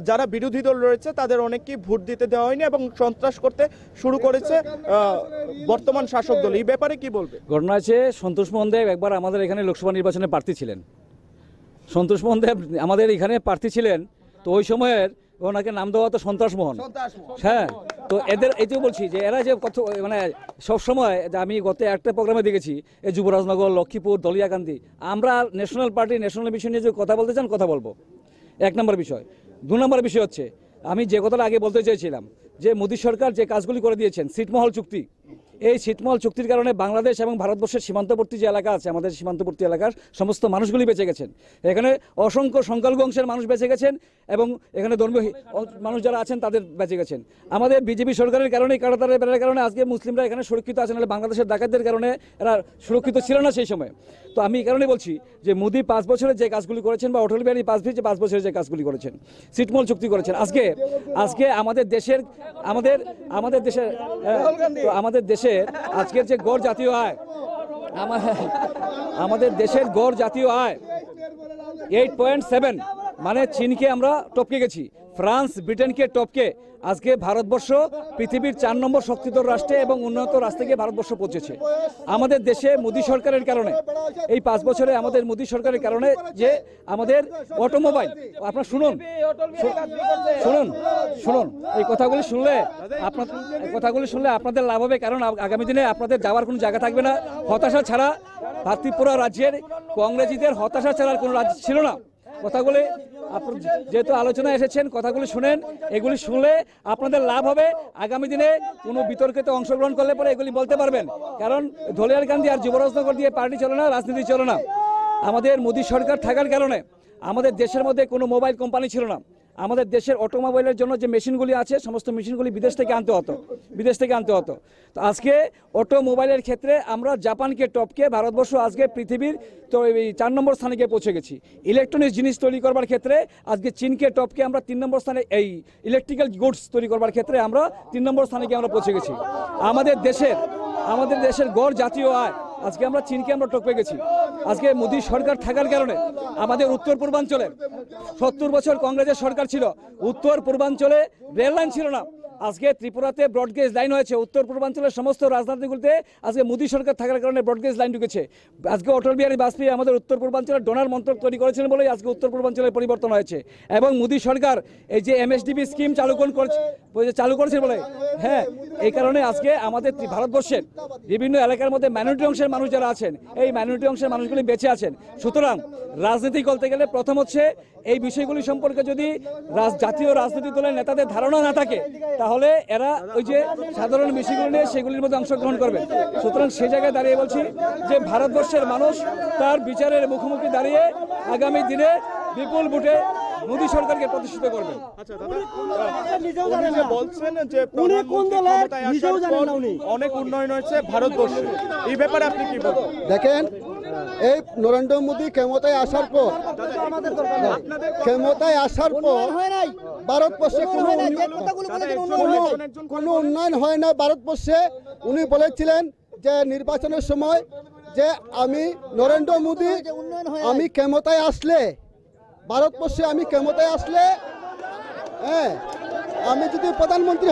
যারা বিরোধী দল রয়েছে তাদের অনেককেই ভোট দিতে দেওয়া হয়নি এবং সন্ত্রাস করতে শুরু করেছে বর্তমান শাসক দল। এই ব্যাপারে কি বলবে? ঘটনা আছে, সন্তোষ মোহন দেব একবার আমাদের এখানে লোকসভা নির্বাচনে প্রার্থী ছিলেন। সন্তোষ মোহন দেব আমাদের এখানে প্রার্থী ছিলেন, তো ওই সময়ের ওনাকে নাম দেওয়া তো সন্ত্রাস মোহন। হ্যাঁ, তো এদের এইটাও বলছি যে এরা যে কত মানে সবসময় আমি গত একটা প্রোগ্রামে দেখেছি এই যুবরাজনগর, লক্ষ্মীপুর, দলিয়াকান্দি, আমরা ন্যাশনাল পার্টি ন্যাশনাল বিষয় নিয়ে যে কথা বলতে চান কথা বলবো, 1 নম্বর বিষয়। 2 নম্বর বিষয় হচ্ছে আমি যে কথাটা আগে বলতে চেয়েছিলাম যে মোদী সরকার যে কাজগুলি করে দিয়েছেন, ছিটমহল চুক্তি, এই ছিটমহল চুক্তির কারণে বাংলাদেশ এবং ভারতবর্ষের সীমান্তবর্তী যে এলাকা আছে, আমাদের সীমান্তবর্তী এলাকার সমস্ত মানুষগুলি বেঁচে গেছেন। এখানে অসংখ্য সংখ্যালঘু অংশের মানুষ বেঁচে গেছেন এবং এখানে ধর্মীয় মানুষ যারা আছেন তাদের বেঁচে গেছেন। আমাদের বিজেপি সরকারের কারণে, কাঁটাতারের বেড়ার কারণে আজকে মুসলিমরা এখানে সুরক্ষিত আছেন, নাহলে বাংলাদেশের ডাকাতদের কারণে এরা সুরক্ষিত ছিল না সেই সময়। তো আমি এই কারণে বলছি যে মোদী 5 বছরে যে কাজগুলি করেছেন বা অটল বিহারী বাজপেয়ী যে 5 বছরে যে কাজগুলি করেছেন, ছিটমহল চুক্তি করেছেন, আজকে আমাদের দেশের আজকের যে গড় জাতীয় আয়, আমাদের দেশের গড় জাতীয় আয় 8.7, মানে চীনকে আমরা টপকে গেছি, ফ্রান্স ব্রিটেনকে টপকে আজকে ভারতবর্ষ পৃথিবীর 4 নম্বর শক্তিধর রাষ্ট্রে এবং উন্নত রাষ্ট্রে গিয়ে ভারতবর্ষ পৌঁছেছে। আমাদের দেশে মোদী সরকারের কারণে, এই 5 বছরে আমাদের মোদী সরকারের কারণে যে আমাদের অটোমোবাইল, আপনারা শুনুন এই কথাগুলি শুনলে আপনাদের লাভ হবে, কারণ আগামী দিনে আপনাদের যাওয়ার কোনো জায়গা থাকবে না। হতাশা ছাড়া, ত্রিপুরা রাজ্যের কংগ্রেসীদের হতাশা ছাড়ার কোনো রাজ্য ছিল না। কথাগুলি আপনি যেহেতু আলোচনায় এসেছেন, কথাগুলি শুনেন, এগুলি শুনলে আপনাদের লাভ হবে। আগামী দিনে কোনো বিতর্কিতে অংশগ্রহণ করলে পরে এগুলি বলতে পারবেন, কারণ ধলিয়ারকান্দি আর যুবরাজনগর দিয়ে পার্টি চলে না, রাজনীতি চলে না। আমাদের মোদী সরকার থাকার কারণে আমাদের দেশের মধ্যে কোনো মোবাইল কোম্পানি ছিল না। আমাদের দেশের অটোমোবাইলের জন্য যে মেশিনগুলি আছে, সমস্ত মেশিনগুলি বিদেশ থেকে আনতে হতো। তো আজকে অটোমোবাইলের ক্ষেত্রে আমরা জাপানকে টপকে ভারতবর্ষ আজকে পৃথিবীর তো এই 4 নম্বর স্থানে গিয়ে পৌঁছে গেছি। ইলেকট্রনিক্স জিনিস তৈরি করবার ক্ষেত্রে আজকে চীনকে টপকে আমরা 3 নম্বর স্থানে, এই ইলেকট্রিক্যাল গুডস তৈরি করবার ক্ষেত্রে আমরা 3 নম্বর স্থানে গিয়ে আমরা পৌঁছে গেছি। আমাদের দেশের গড় জাতীয় আয় আজকে আমরা চীনকে আমরা টপকে গেছি। আজকে মোদী সরকার থাকার কারণে আমাদের উত্তর পূর্বাঞ্চলে 70 বছর কংগ্রেসের সরকার ছিল, উত্তর পূর্বাঞ্চলে রেল লাইন ছিল না। আজকে ত্রিপুরাতে ব্রডগেজ লাইন হয়েছে, উত্তর পূর্বাঞ্চলের সমস্ত রাজধানীগুলিতে আজকে মোদী সরকার থাকার কারণে ব্রডগেজ লাইন ঢুকেছে। আজকে অটল বিহারী বাজপেয়ী আমাদের উত্তর পূর্বাঞ্চলের ডোনার মন্ত্রক তৈরি করেছিলেন বলেই আজকে উত্তর পূর্বাঞ্চলের পরিবর্তন হয়েছে। এবং মোদী সরকার এই যে এমএসডিবি স্কিম চালু করেছে বলে, হ্যাঁ, এই কারণে আজকে আমাদের ভারতবর্ষের বিভিন্ন এলাকার মধ্যে মাইনরিটি অংশের মানুষ যারা আছেন, এই মাইনরিটি অংশের মানুষগুলি বেঁচে আছেন। সুতরাং রাজনীতি করতে গেলে প্রথম হচ্ছে এই বিষয়গুলি সম্পর্কে যদি জাতীয় রাজনৈতিক দলের নেতাদের ধারণা না থাকে, তাহলে এরা ওই যে সাধারণ বিষয়গুলো নিয়ে সেগুলির মধ্যে অংশগ্রহণ করবে। সুতরাং সেই জায়গায় দাঁড়িয়ে বলছি যে ভারতবর্ষের মানুষ তার বিচারের মুখোমুখি দাঁড়িয়ে আগামী দিনে বিপুল ভোটে মোদী সরকারকে প্রতিষ্ঠিত করবেন। বলছেন যে অনেক উন্নয়ন হয়েছে ভারতবর্ষে, এই ব্যাপারে আপনি কি বলবেন? দেখেন, এই নরেন্দ্র মোদী ক্ষমতায় আসার পর ভারতবর্ষে কোনো উন্নয়ন হয় না। ভারতবর্ষে উনি বলেছিলেন যে নির্বাচনের সময় যে আমি নরেন্দ্র মোদী আমি ক্ষমতায় আসলে ভারতবর্ষে আমি ক্ষমতায় আসলে হ্যাঁ আমি যদি প্রধানমন্ত্রী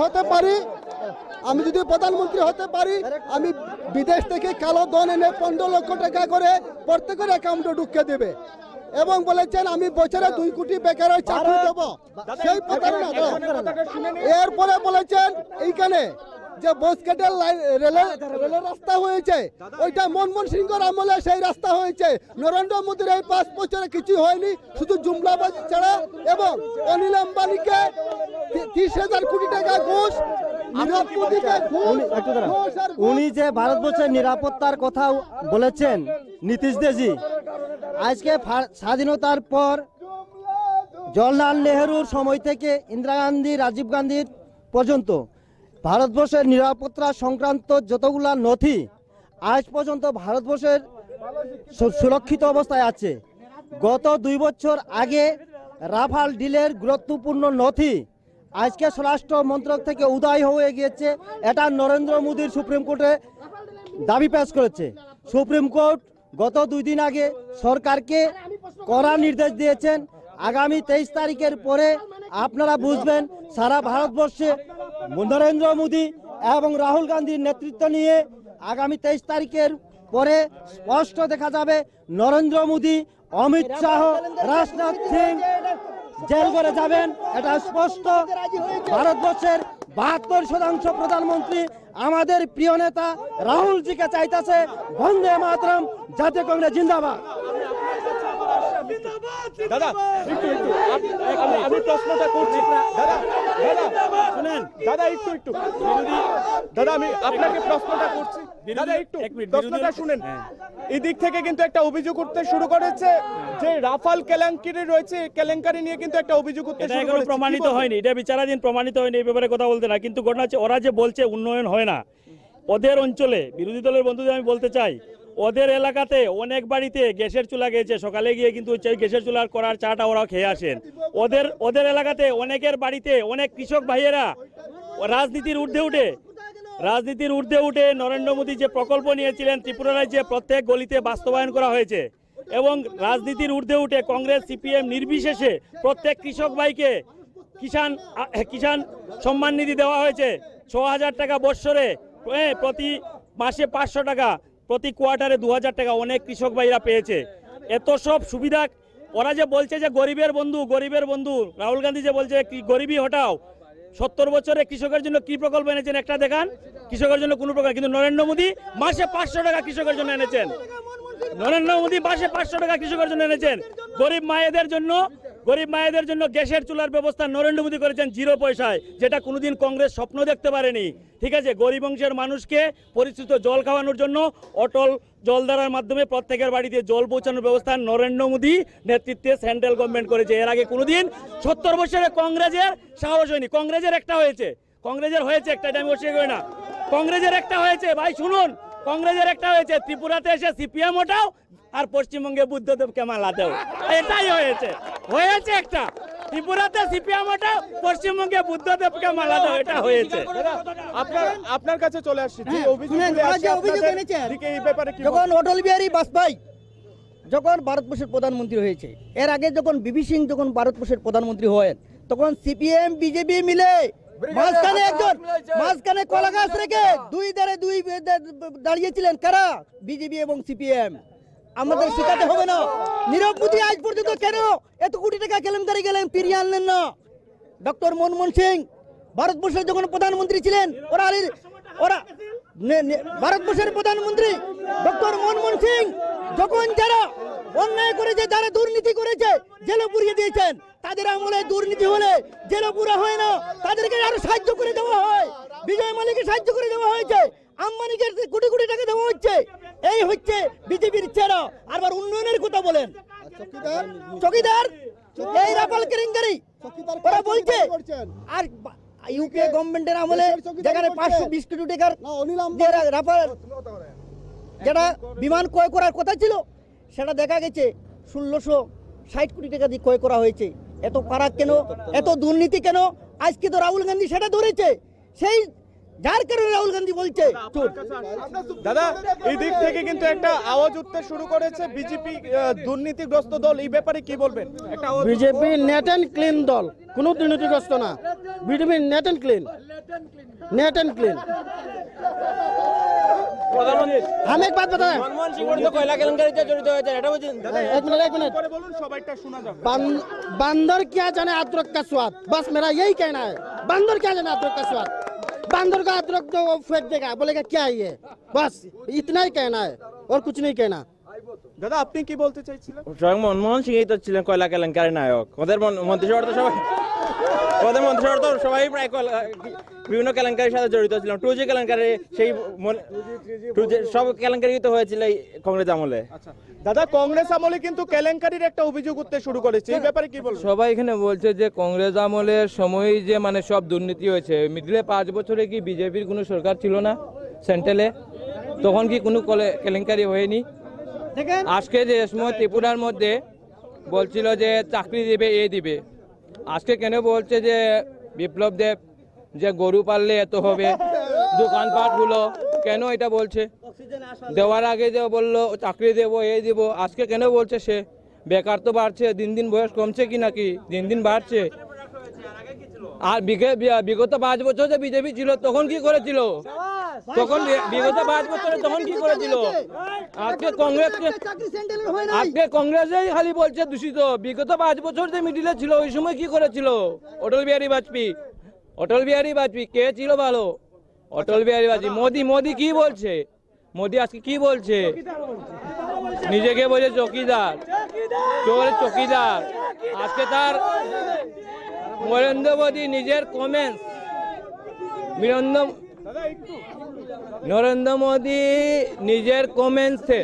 হতে পারি আমি বিদেশ থেকে কালো ধন এনে 15 লক্ষ টাকা করে প্রত্যেকের অ্যাকাউন্টে ঢুকিয়ে দেবে এবং বলেছেন আমি বছরে 2 কোটি বেকারের চাকরি দেব সেই প্রতারণা এরপরে বলেছেন এইখানে যে বসকেটের রেলের রাস্তা হয়েছে ওইটা মনমোহন সিংহের আমলে সেই রাস্তা হয়েছে নরেন্দ্র মোদীর এই 5 বছরে কিছু হয়নি শুধু জুমলাবাজি ছাড়া এবং অনিল আম্বানিকে 30,000 কোটি টাকা ঘুষ উনি যে ভারতবর্ষের নিরাপত্তার কথা বলেছেন নীতিশ দেজি আজকে স্বাধীনতার পর জওহরলাল নেহরুর সময় থেকে ইন্দিরা গান্ধী রাজীব গান্ধীর পর্যন্ত ভারতবর্ষের নিরাপত্তা সংক্রান্ত যতগুলা নথি আজ পর্যন্ত ভারতবর্ষের সুরক্ষিত অবস্থায় আছে। গত 2 বছর আগে রাফাল ডিলের গুরুত্বপূর্ণ নথি আজকে স্বরাষ্ট্র মন্ত্রক থেকে উদয় হয়ে গিয়েছে। এটা নরেন্দ্র মোদীর সুপ্রিম কোর্টে দাবি পেশ করেছে। সুপ্রিম কোর্ট গত 2 দিন আগে সরকারকে কড়া নির্দেশ দিয়েছেন আগামী 23 তারিখের পরে আপনারা বুঝবেন সারা ভারতবর্ষে নরেন্দ্র মোদী এবং রাহুল গান্ধীর নেতৃত্ব নিয়ে আগামী 23 তারিখের পরে স্পষ্ট দেখা যাবে নরেন্দ্র মোদী অমিত শাহ রাজনাথ সিং জেল করে যাবেন। এটা স্পষ্ট। ভারতবর্ষের 72% প্রধানমন্ত্রী আমাদের প্রিয় নেতা রাহুল জিকে চাইতেছে বন্দে মাতরম, জাতীয় কংগ্রেস জিন্দাবাদ। দাদা আমি প্রশ্নটা করছি দাদা একটু দাদা আমি আপনাকে প্রশ্নটা করছি দাদা একটু প্রশ্নটা শুনেন। এই দিক থেকে কিন্তু একটা অভিযোগ করতে শুরু করেছে যে রাফাল কেলেঙ্কারি নিয়ে কিন্তু একটা অভিযোগ করতে শুরু করেছে। প্রমাণিত হয়নি, এটা বিচারাধীন, প্রমাণিত হয়নি, এই ব্যাপারে কথা বলতে না। কিন্তু ঘটনা হচ্ছে ওরা যে বলছে উন্নয়ন হয় না, ওদের অঞ্চলে বিরোধী দলের বন্ধুদের আমি বলতে চাই ওদের এলাকাতে অনেক বাড়িতে গ্যাসের চুলা গেছে, সকালে গিয়ে কিন্তু গ্যাসের চুলার করার চাটা ওরা খেয়ে আসেন। ওদের এলাকাতে অনেকের বাড়িতে অনেক কৃষক ভাইয়েরা রাজনীতির ঊর্ধ্বে উঠে নরেন্দ্র মোদী যে প্রকল্প নিয়েছিলেন ত্রিপুরা রাজ্যে প্রত্যেক গলিতে বাস্তবায়ন করা হয়েছে এবং রাজনীতির ঊর্ধ্বে উঠে কংগ্রেস সিপিএম নির্বিশেষে প্রত্যেক কৃষক ভাইকে কিষাণ সম্মান নিধি দেওয়া হয়েছে 6,000 টাকা বৎসরে, প্রতি মাসে 500 টাকা, প্রতি কোয়ার্টারে 2,000 টাকা অনেক কৃষক ভাইরা পেয়েছে। এত সব সুবিধা ওরা যে বলছে যে গরিবের বন্ধু রাহুল গান্ধী যে বলছে কি গরিবি হটাও, 70 বছরে কৃষকের জন্য কি প্রকল্প এনেছেন একটা দেখান। কৃষকের জন্য কোনো প্রকল্প, কিন্তু নরেন্দ্র মোদী মাসে 500 টাকা কৃষকের জন্য এনেছেন। কৃষকের জন্য এনেছেন। গরিব মায়েদের জন্য গ্যাসের চুলার ব্যবস্থা নরেন্দ্র মোদী করেছেন 0 পয়সায়, যেটা কোনোদিন কংগ্রেস স্বপ্ন দেখতে পারেনি। ঠিক আছে, গরিব অংশের মানুষকে পরিশ্রুত জল খাওয়ানোর জন্য অটল জলধারার মাধ্যমে প্রত্যেকের বাড়িতে জল পৌঁছানোর ব্যবস্থা নরেন্দ্র মোদী নেতৃত্বে সেন্ট্রাল গভর্নমেন্ট করেছে। এর আগে কোনোদিন 70 বছরে কংগ্রেসের সাহস হয়নি। কংগ্রেসের একটা হয়েছে, এটা আমি অস্বীকার করি না। কংগ্রেসের একটা হয়েছে, ভাই শুনুন, কংগ্রেসের একটা হয়েছে, ত্রিপুরাতে এসে সিপিএম ওঠাও আর পশ্চিমবঙ্গে বুদ্ধদেব কেমালা দেও, এটাই হয়েছে একটা। ত্রিপুরাতে সিপিএম ওঠাও, পশ্চিমবঙ্গে বুদ্ধদেবকে মালা দেও, এটা হয়েছে। আপনার কাছে চলে আসছি যে অভিযোগ এই ব্যাপারে কি যখন অটল বিহারী বাজপেয়ী যখন ভারতবর্ষের প্রধানমন্ত্রী হয়েছে, এর আগে যখন বিপি সিং যখন ভারতবর্ষের প্রধানমন্ত্রী হয়েন, তখন সিপিএম বিজেপি মিলে মাঝখানে কলা গাছ রেখে দুই দাঁড়িয়েছিলেন কারা? বিজেপি এবং সিপিএম। আমাদের শিখাতে হবে না। নীরব মোদী আজ পর্যন্ত কেন এত কোটি টাকা কেলেঙ্কারি গেলেন, ফিরিয়ে আনলেন না? ডক্টর মনমোহন সিং ভারতবর্ষের যখন প্রধানমন্ত্রী ছিলেন, ওরা ভারতবর্ষের প্রধানমন্ত্রী ডক্টর মনমোহন সিং যখন যারা অন্যায় করেছে, যারা দুর্নীতি করেছে, জেলে পুরিয়ে দিয়েছেন। তাদের আমলে দুর্নীতি হলে জেলে পুরা হয় না, তাদেরকে আরো সাহায্য করে দেওয়া হয়। বিজয় মালিককে সাহায্য করে দেওয়া হয়েছে, আম্বানিকে কোটি কোটি টাকা দেওয়া হচ্ছে। এই হচ্ছে বিজেপির চেহারা। আবার উন্নয়নের কথা বলেন, চকিদার এই রাফাল কেলেঙ্কারি ওরা বলছে। আর ইউপিএ গভর্নমেন্টের আমলে যেখানে 520 কোটি টাকার রাফাল যেটা বিমান ক্রয় করার কথা ছিল, সেটা দেখা গেছে 1660 কোটি টাকা দিয়ে ক্রয় করা হয়েছে। এত ফারাক কেন? এত দুর্নীতি কেন? আজকে তো রাহুল গান্ধী সেটা ধরেছে। সেই যার কারণে রাহুল গান্ধী বলছে চোর। দাদা এই দিক থেকে কিন্তু একটা আওয়াজ উঠতে শুরু করেছে বিজেপি দুর্নীতিগ্রস্ত দল, এই ব্যাপারে কি বলবেন? একটা আওয়াজ বিজেপি নেট অ্যান্ড ক্লিন দল, কোনো দুর্নীতিগ্রস্ত না। BJP net and clean, net and clean. हम एक बात बताएं, मनमोहन सिंह तो कोयला केलेंकारी से जड़ित হয়েছে এটা বুঝুন। एक मिनट করে বলুন, সবাইটা শোনা যাবে। बंदर क्या जाने अदरक का स्वाद, बस मेरा यही कहना है। बंदर क्या जाने अदरक का स्वाद, बंदर का अदरक जो वो फेंक देगा, बोलेगा क्या है ये, बस इतना ही कहना है और कुछ नहीं कहना। দাদা আপনি কি বলতে চাইছিলেন? স্বয়ং মনমোহন সিংই তো ছিলেন কয়লা কেলেঙ্কারি নায়ক। ওদের মন্ত্রিসভা তো সবাই, ওদের মন্ত্রিসভা তো সবাই প্রায় বিভিন্ন কেলেঙ্কারির সাথে জড়িত ছিলেন। 2G কেলেঙ্কারি, সেই সব কেলেঙ্কারি তো হয়েছিল এই কংগ্রেস আমলে। দাদা কংগ্রেস আমলে কিন্তু কেলেঙ্কারির একটা অভিযোগ উঠতে শুরু করেছে, এই ব্যাপারে কি বলবেন? সবাই এখানে বলছে যে কংগ্রেস আমলের সময় যে মানে সব দুর্নীতি হয়েছে। মিডলে 5 বছরে কি বিজেপির কোনো সরকার ছিল না সেন্ট্রালে? তখন কি কোনো কেলেঙ্কারি হয়নি? আজকে যে সময় ত্রিপুরার মধ্যে বলছিল যে চাকরি দিবে, এ দিবে, আজকে কেন বলছে যে বিপ্লব দেব যে গরু পাললে এত হবে, দোকানপাটগুলো কেন এটা বলছে? দেওয়ার আগে যে বললো চাকরি দেবো, এ দিব, আজকে কেন বলছে সে? বেকার তো বাড়ছে, দিন দিন বয়স কমছে কি নাকি? দিন দিন বাড়ছে। আর বিগত 5 বছর যে বিজেপি ছিল তখন কি করেছিল? তখন বিগত 5 বছরে তখন কি করেছিল? আজকে কংগ্রেসই খালি বলছে দূষিত। বিগত 5 বছর যে মিডিলে ছিল ওই সময় কি করেছিল? অটল বিহারী বাজপেয়ী কে ছিল ভালো? অটল বিহারী বাজপেয়ী। মোদি কি বলছে? মোদি আজকে কি বলছে? নিজেকে বলছে চকিদার, চকিদার। আজকে তার নরেন্দ্র মোদী নিজের কমেন্টস, নরেন্দ্র মোদী নিজের কমেন্টসে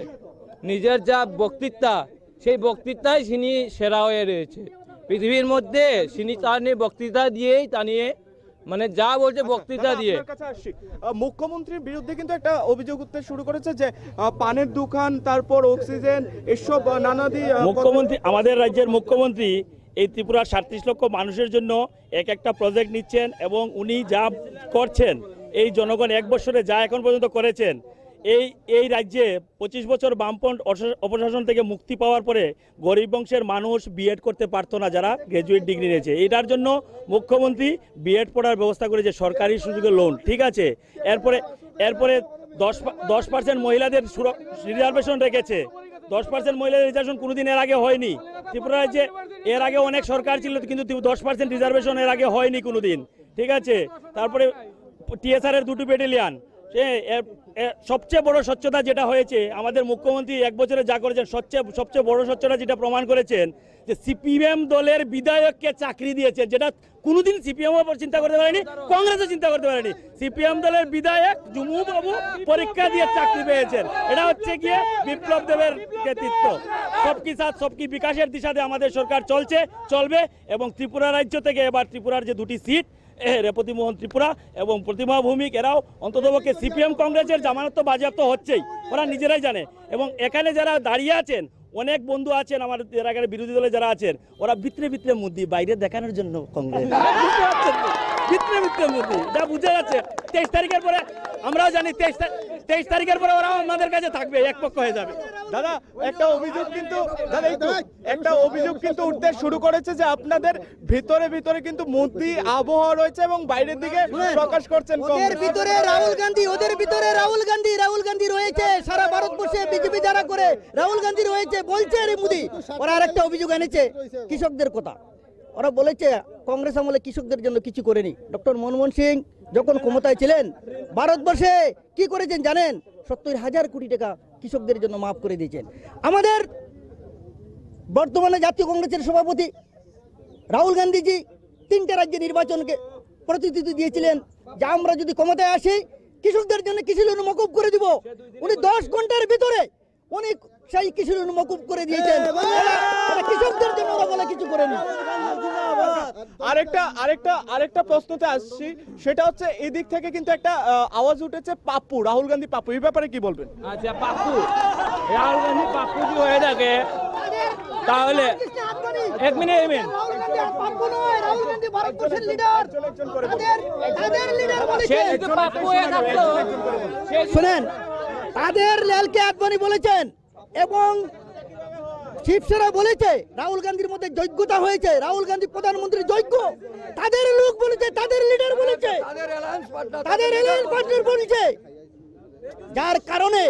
নিজের যা বক্তৃতা, সেই বক্তৃতায় তিনি সেরা হয়ে রয়েছে পৃথিবীর মধ্যে। তিনি তার নিয়ে বক্তৃতা দিয়েই তা নিয়ে মানে যা বলছে বক্তৃতা দিয়ে। মুখ্যমন্ত্রীর বিরুদ্ধে কিন্তু একটা অভিযোগ উঠতে শুরু করেছে যে পানের দোকান, তারপর অক্সিজেন, এসব নানাদি। মুখ্যমন্ত্রী, আমাদের রাজ্যের মুখ্যমন্ত্রী এই ত্রিপুরার 37 লক্ষ মানুষের জন্য একটা প্রজেক্ট নিচ্ছেন এবং উনি যা করছেন, এই জনগণ 1 বছরে যা এখন পর্যন্ত করেছেন, এই রাজ্যে 25 বছর বামপন্থ অপশাসন থেকে মুক্তি পাওয়ার পরে গরিব বংশের মানুষ বিএড করতে পারতো না, যারা গ্র্যাজুয়েট ডিগ্রি নিয়েছে। এটার জন্য মুখ্যমন্ত্রী বিএড পড়ার ব্যবস্থা করেছে, সরকারি সুযোগে লোন, ঠিক আছে। এরপরে 10% মহিলাদের রিজার্ভেশন রেখেছে। 10% মহিলাদের রিজার্ভেশন কোনোদিন এর আগে হয়নি ত্রিপুরা রাজ্যে। এর আগে অনেক সরকার ছিল কিন্তু 10% রিজার্ভেশন এর আগে হয়নি কোনোদিন, ঠিক আছে। তারপরে TSR এর 2টি ব্যাটালিয়ান। সবচেয়ে বড় স্বচ্ছতা যেটা হয়েছে, আমাদের মুখ্যমন্ত্রী 1 বছরে যা করেছেন, সবচেয়ে বড় স্বচ্ছতা যেটা প্রমাণ করেছেন যে সিপিএম দলের বিধায়ককে চাকরি দিয়েছেন, যেটা কোনোদিন সিপিএম চিন্তা করতে পারেনি, কংগ্রেসও চিন্তা করতে পারেনি। সিপিএম দলের বিধায়ক জুমু বাবু পরীক্ষা দিয়ে চাকরি পেয়েছেন। এটা হচ্ছে গিয়ে বিপ্লব দেবের কৃতিত্ব। সবকি সাথ সবকি বিকাশের দিশাতে আমাদের সরকার চলবে এবং ত্রিপুরা রাজ্য থেকে এবার ত্রিপুরার যে 2টি সিট, রেপতি মোহন ত্রিপুরা এবং প্রতিমা ভৌমিক, এরাও অন্ততপক্ষে সিপিএম কংগ্রেসের জামানত তো বাজেয়াপ্ত হচ্ছেই, ওরা নিজেরাই জানে। এবং এখানে যারা দাঁড়িয়ে আছেন, অনেক বন্ধু আছেন আমাদের এর আগে বিরোধী দলে যারা আছেন, ওরা ভিতরে মুদি বাইরে দেখানোর জন্য কংগ্রেস, ভিতরে মুদি, যা বুঝে যাচ্ছে। 23 তারিখের পরে আমরাও জানি 23 তারিখের পরে ওরাও আমাদের কাছে থাকবে, এক পক্ষ হয়ে যাবে। দাদা একটা অভিযোগ কিন্তু উঠতে শুরু করেছে যে আপনাদের ভিতরে কিন্তু মোদি আবহাওয়া রয়েছে এবং বাইরের দিকে প্রকাশ করছেন ওদের ভিতরে রাহুল গান্ধী, ওদের ভিতরে রাহুল গান্ধী রয়েছে। সারা ভারতবর্ষে বিজেপি যারা করে রাহুল গান্ধী রয়েছে, বলছে রে মোদি। ওরা আরেকটা অভিযোগ এনেছে কৃষকদের কথা। ওরা বলেছে কংগ্রেস আমলে কৃষকদের জন্য কিছু করেনি। ডক্টর মনমোহন সিং যখন ক্ষমতায় ছিলেন ভারতবর্ষে কি করেছেন জানেন? 70,000 কোটি টাকা কৃষকদের জন্য মাফ করে দিয়েছেন। আমাদের বর্তমানে জাতীয় কংগ্রেসের সভাপতি রাহুল গান্ধীজি 3টে রাজ্যে নির্বাচনকে প্রতিশ্রুতি দিয়েছিলেন যে আমরা যদি ক্ষমতায় আসি কৃষকদের জন্য কৃষি লোন মকুব করে দিব। উনি 10 ঘন্টার ভিতরে উনি সেই কৃষি লোন মকুব করে দিয়েছেন। কৃষকদের জন্য বলে কিছু করেনি। আরেকটা প্রশ্নতে আসছি, সেটা হচ্ছে এদিক থেকে কিন্তু একটা আওয়াজ উঠেছে পাপ্পু, রাহুল গান্ধী পাপ্পু, এই ব্যাপারে কি বলবেন? আচ্ছা, রাহুল গান্ধী পাপ্পু যদি হয়ে থাকে তাহলে এক মিনিট শুনেন, তাদের লালকে আদবানি বলেছেন এবং শিবসেনা বলেছে রাহুল গান্ধীর মধ্যে যোগ্যতা হয়েছে, রাহুল গান্ধী প্রধানমন্ত্রীর যোগ্য, তাদের লোক বলেছে, তাদের লিডার বলেছে, তাদের এলায়েন্স পার্টনার বলেছে, যার কারণে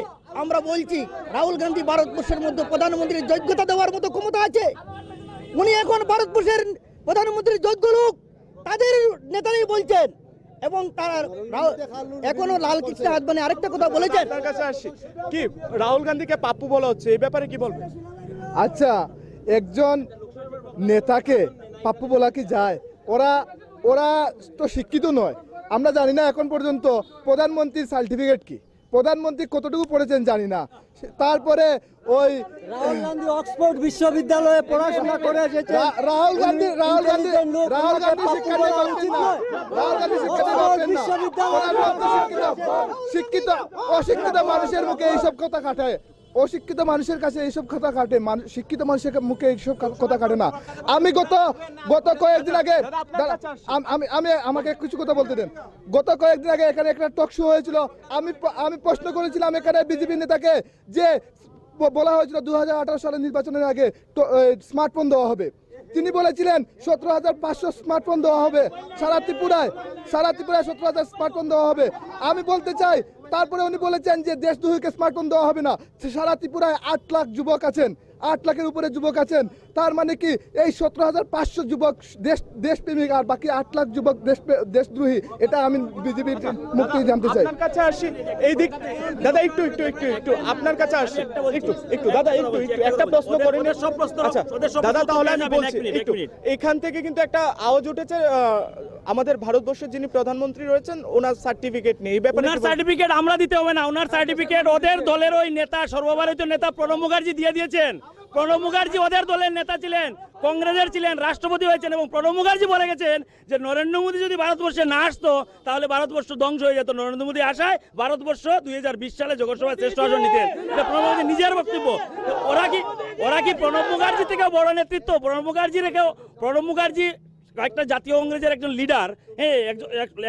আমরা বলছি রাহুল গান্ধী ভারতবর্ষের মধ্যে প্রধানমন্ত্রীর যোগ্যতা দেওয়ার মতো ক্ষমতা আছে। উনি এখন ভারতবর্ষের প্রধানমন্ত্রীর যোগ্য লোক, তাদের নেতারাই বলছেন। এবং তারা এখনো লালকৃষ্ণ আদবানি আরেকটা কথা বলেছেন। আপনার কাছে আসি, কি রাহুল গান্ধীকে পাপ্পু বলা হচ্ছে, এই ব্যাপারে কি বলবেন? আচ্ছা, একজন নেতাকে পাপ্পু বলা কি যায়? ওরা ওরা তো শিক্ষিত নয়। আমরা জানি না এখন পর্যন্ত প্রধানমন্ত্রীর সার্টিফিকেট কি, প্রধানমন্ত্রী কতটুকু পড়েছেন জানি না। তারপরে ওই রাহুল গান্ধী অক্সফোর্ড বিশ্ববিদ্যালয়ে পড়াশোনা করে এসেছেন। রাহুল গান্ধী শিক্ষা নিয়ে ভাবছেন না। রাহুল গান্ধী শিক্ষা নিয়ে ভাবছেন না। শিক্ষিত অশিক্ষিত মানুষের মুখে এইসব কথা কাটায়, অশিক্ষিত মানুষের কাছে এইসব কথা কাটে, শিক্ষিত মানুষের মুখে এইসব কথা কাটে না। আমি গত কয়েকদিন আগে আমি আমাকে কিছু কথা বলতে দেন। গত কয়েকদিন আগে এখানে একটা টক শো হয়েছিল। আমি প্রশ্ন করেছিলাম এখানে বিজেপি নেতাকে, যে বলা হয়েছিল 2018 সালের নির্বাচনের আগে স্মার্টফোন দেওয়া হবে। তিনি বলেছিলেন 17,500 স্মার্টফোন দেওয়া হবে সারা ত্রিপুরায় 17,000 স্মার্টফোন দেওয়া হবে। আমি বলতে চাই, তারপরে উনি বলেছেন যে দেশদ্রোহীকে স্মার্টফোন দেওয়া হবে না। সারা ত্রিপুরায় 8 লাখ যুবক আছেন, 8 লাখের উপরে যুবক আছেন। তার মানে কি এই 17,500 যুবক দেশপ্রেমিক আর বাকি 8 লাখ যুবক দেশদ্রোহী? এটা আমি বিজেপির মুখ থেকে জানতে চাই। আপনার কাছে আসি এই দিক, দাদা একটু আপনার কাছে আসি, একটু দাদা একটু একটা প্রশ্ন করেন। আচ্ছা দাদা, তাহলে আমি বলছি একটু, এখান থেকে কিন্তু একটা আওয়াজ উঠেছে আমাদের ভারতবর্ষের যিনি প্রধানমন্ত্রী রয়েছেন ওনার সার্টিফিকেট নেই। এই ব্যাপারে ওনার সার্টিফিকেট আমরা দিতে হবে না, ওনার সার্টিফিকেট ওদের দলের ওই নেতা, সর্বভারতীয় নেতা প্রণব মুখার্জি দিয়ে দিয়েছেন। প্রণব মুখার্জি ওদের দলের নেতা ছিলেন, কংগ্রেসের ছিলেন, রাষ্ট্রপতি হয়েছেন, এবং প্রণব মুখার্জি বলে গেছেন যে নরেন্দ্র মোদী যদি ভারতবর্ষে না আসতো তাহলে ভারতবর্ষ ধ্বংস হয়ে যেত। নরেন্দ্র মোদী আসায় ভারতবর্ষ 2020 সালে লোকসভায় শ্রেষ্ঠ আসন নিতেন। এটা প্রণব মুখার্জি নিজের বক্তব্য। ওরা কি প্রণব মুখার্জি থেকে বড় নেতৃত্ব? প্রণব মুখার্জি একটা জাতীয় কংগ্রেসের একজন লিডার, হ্যাঁ,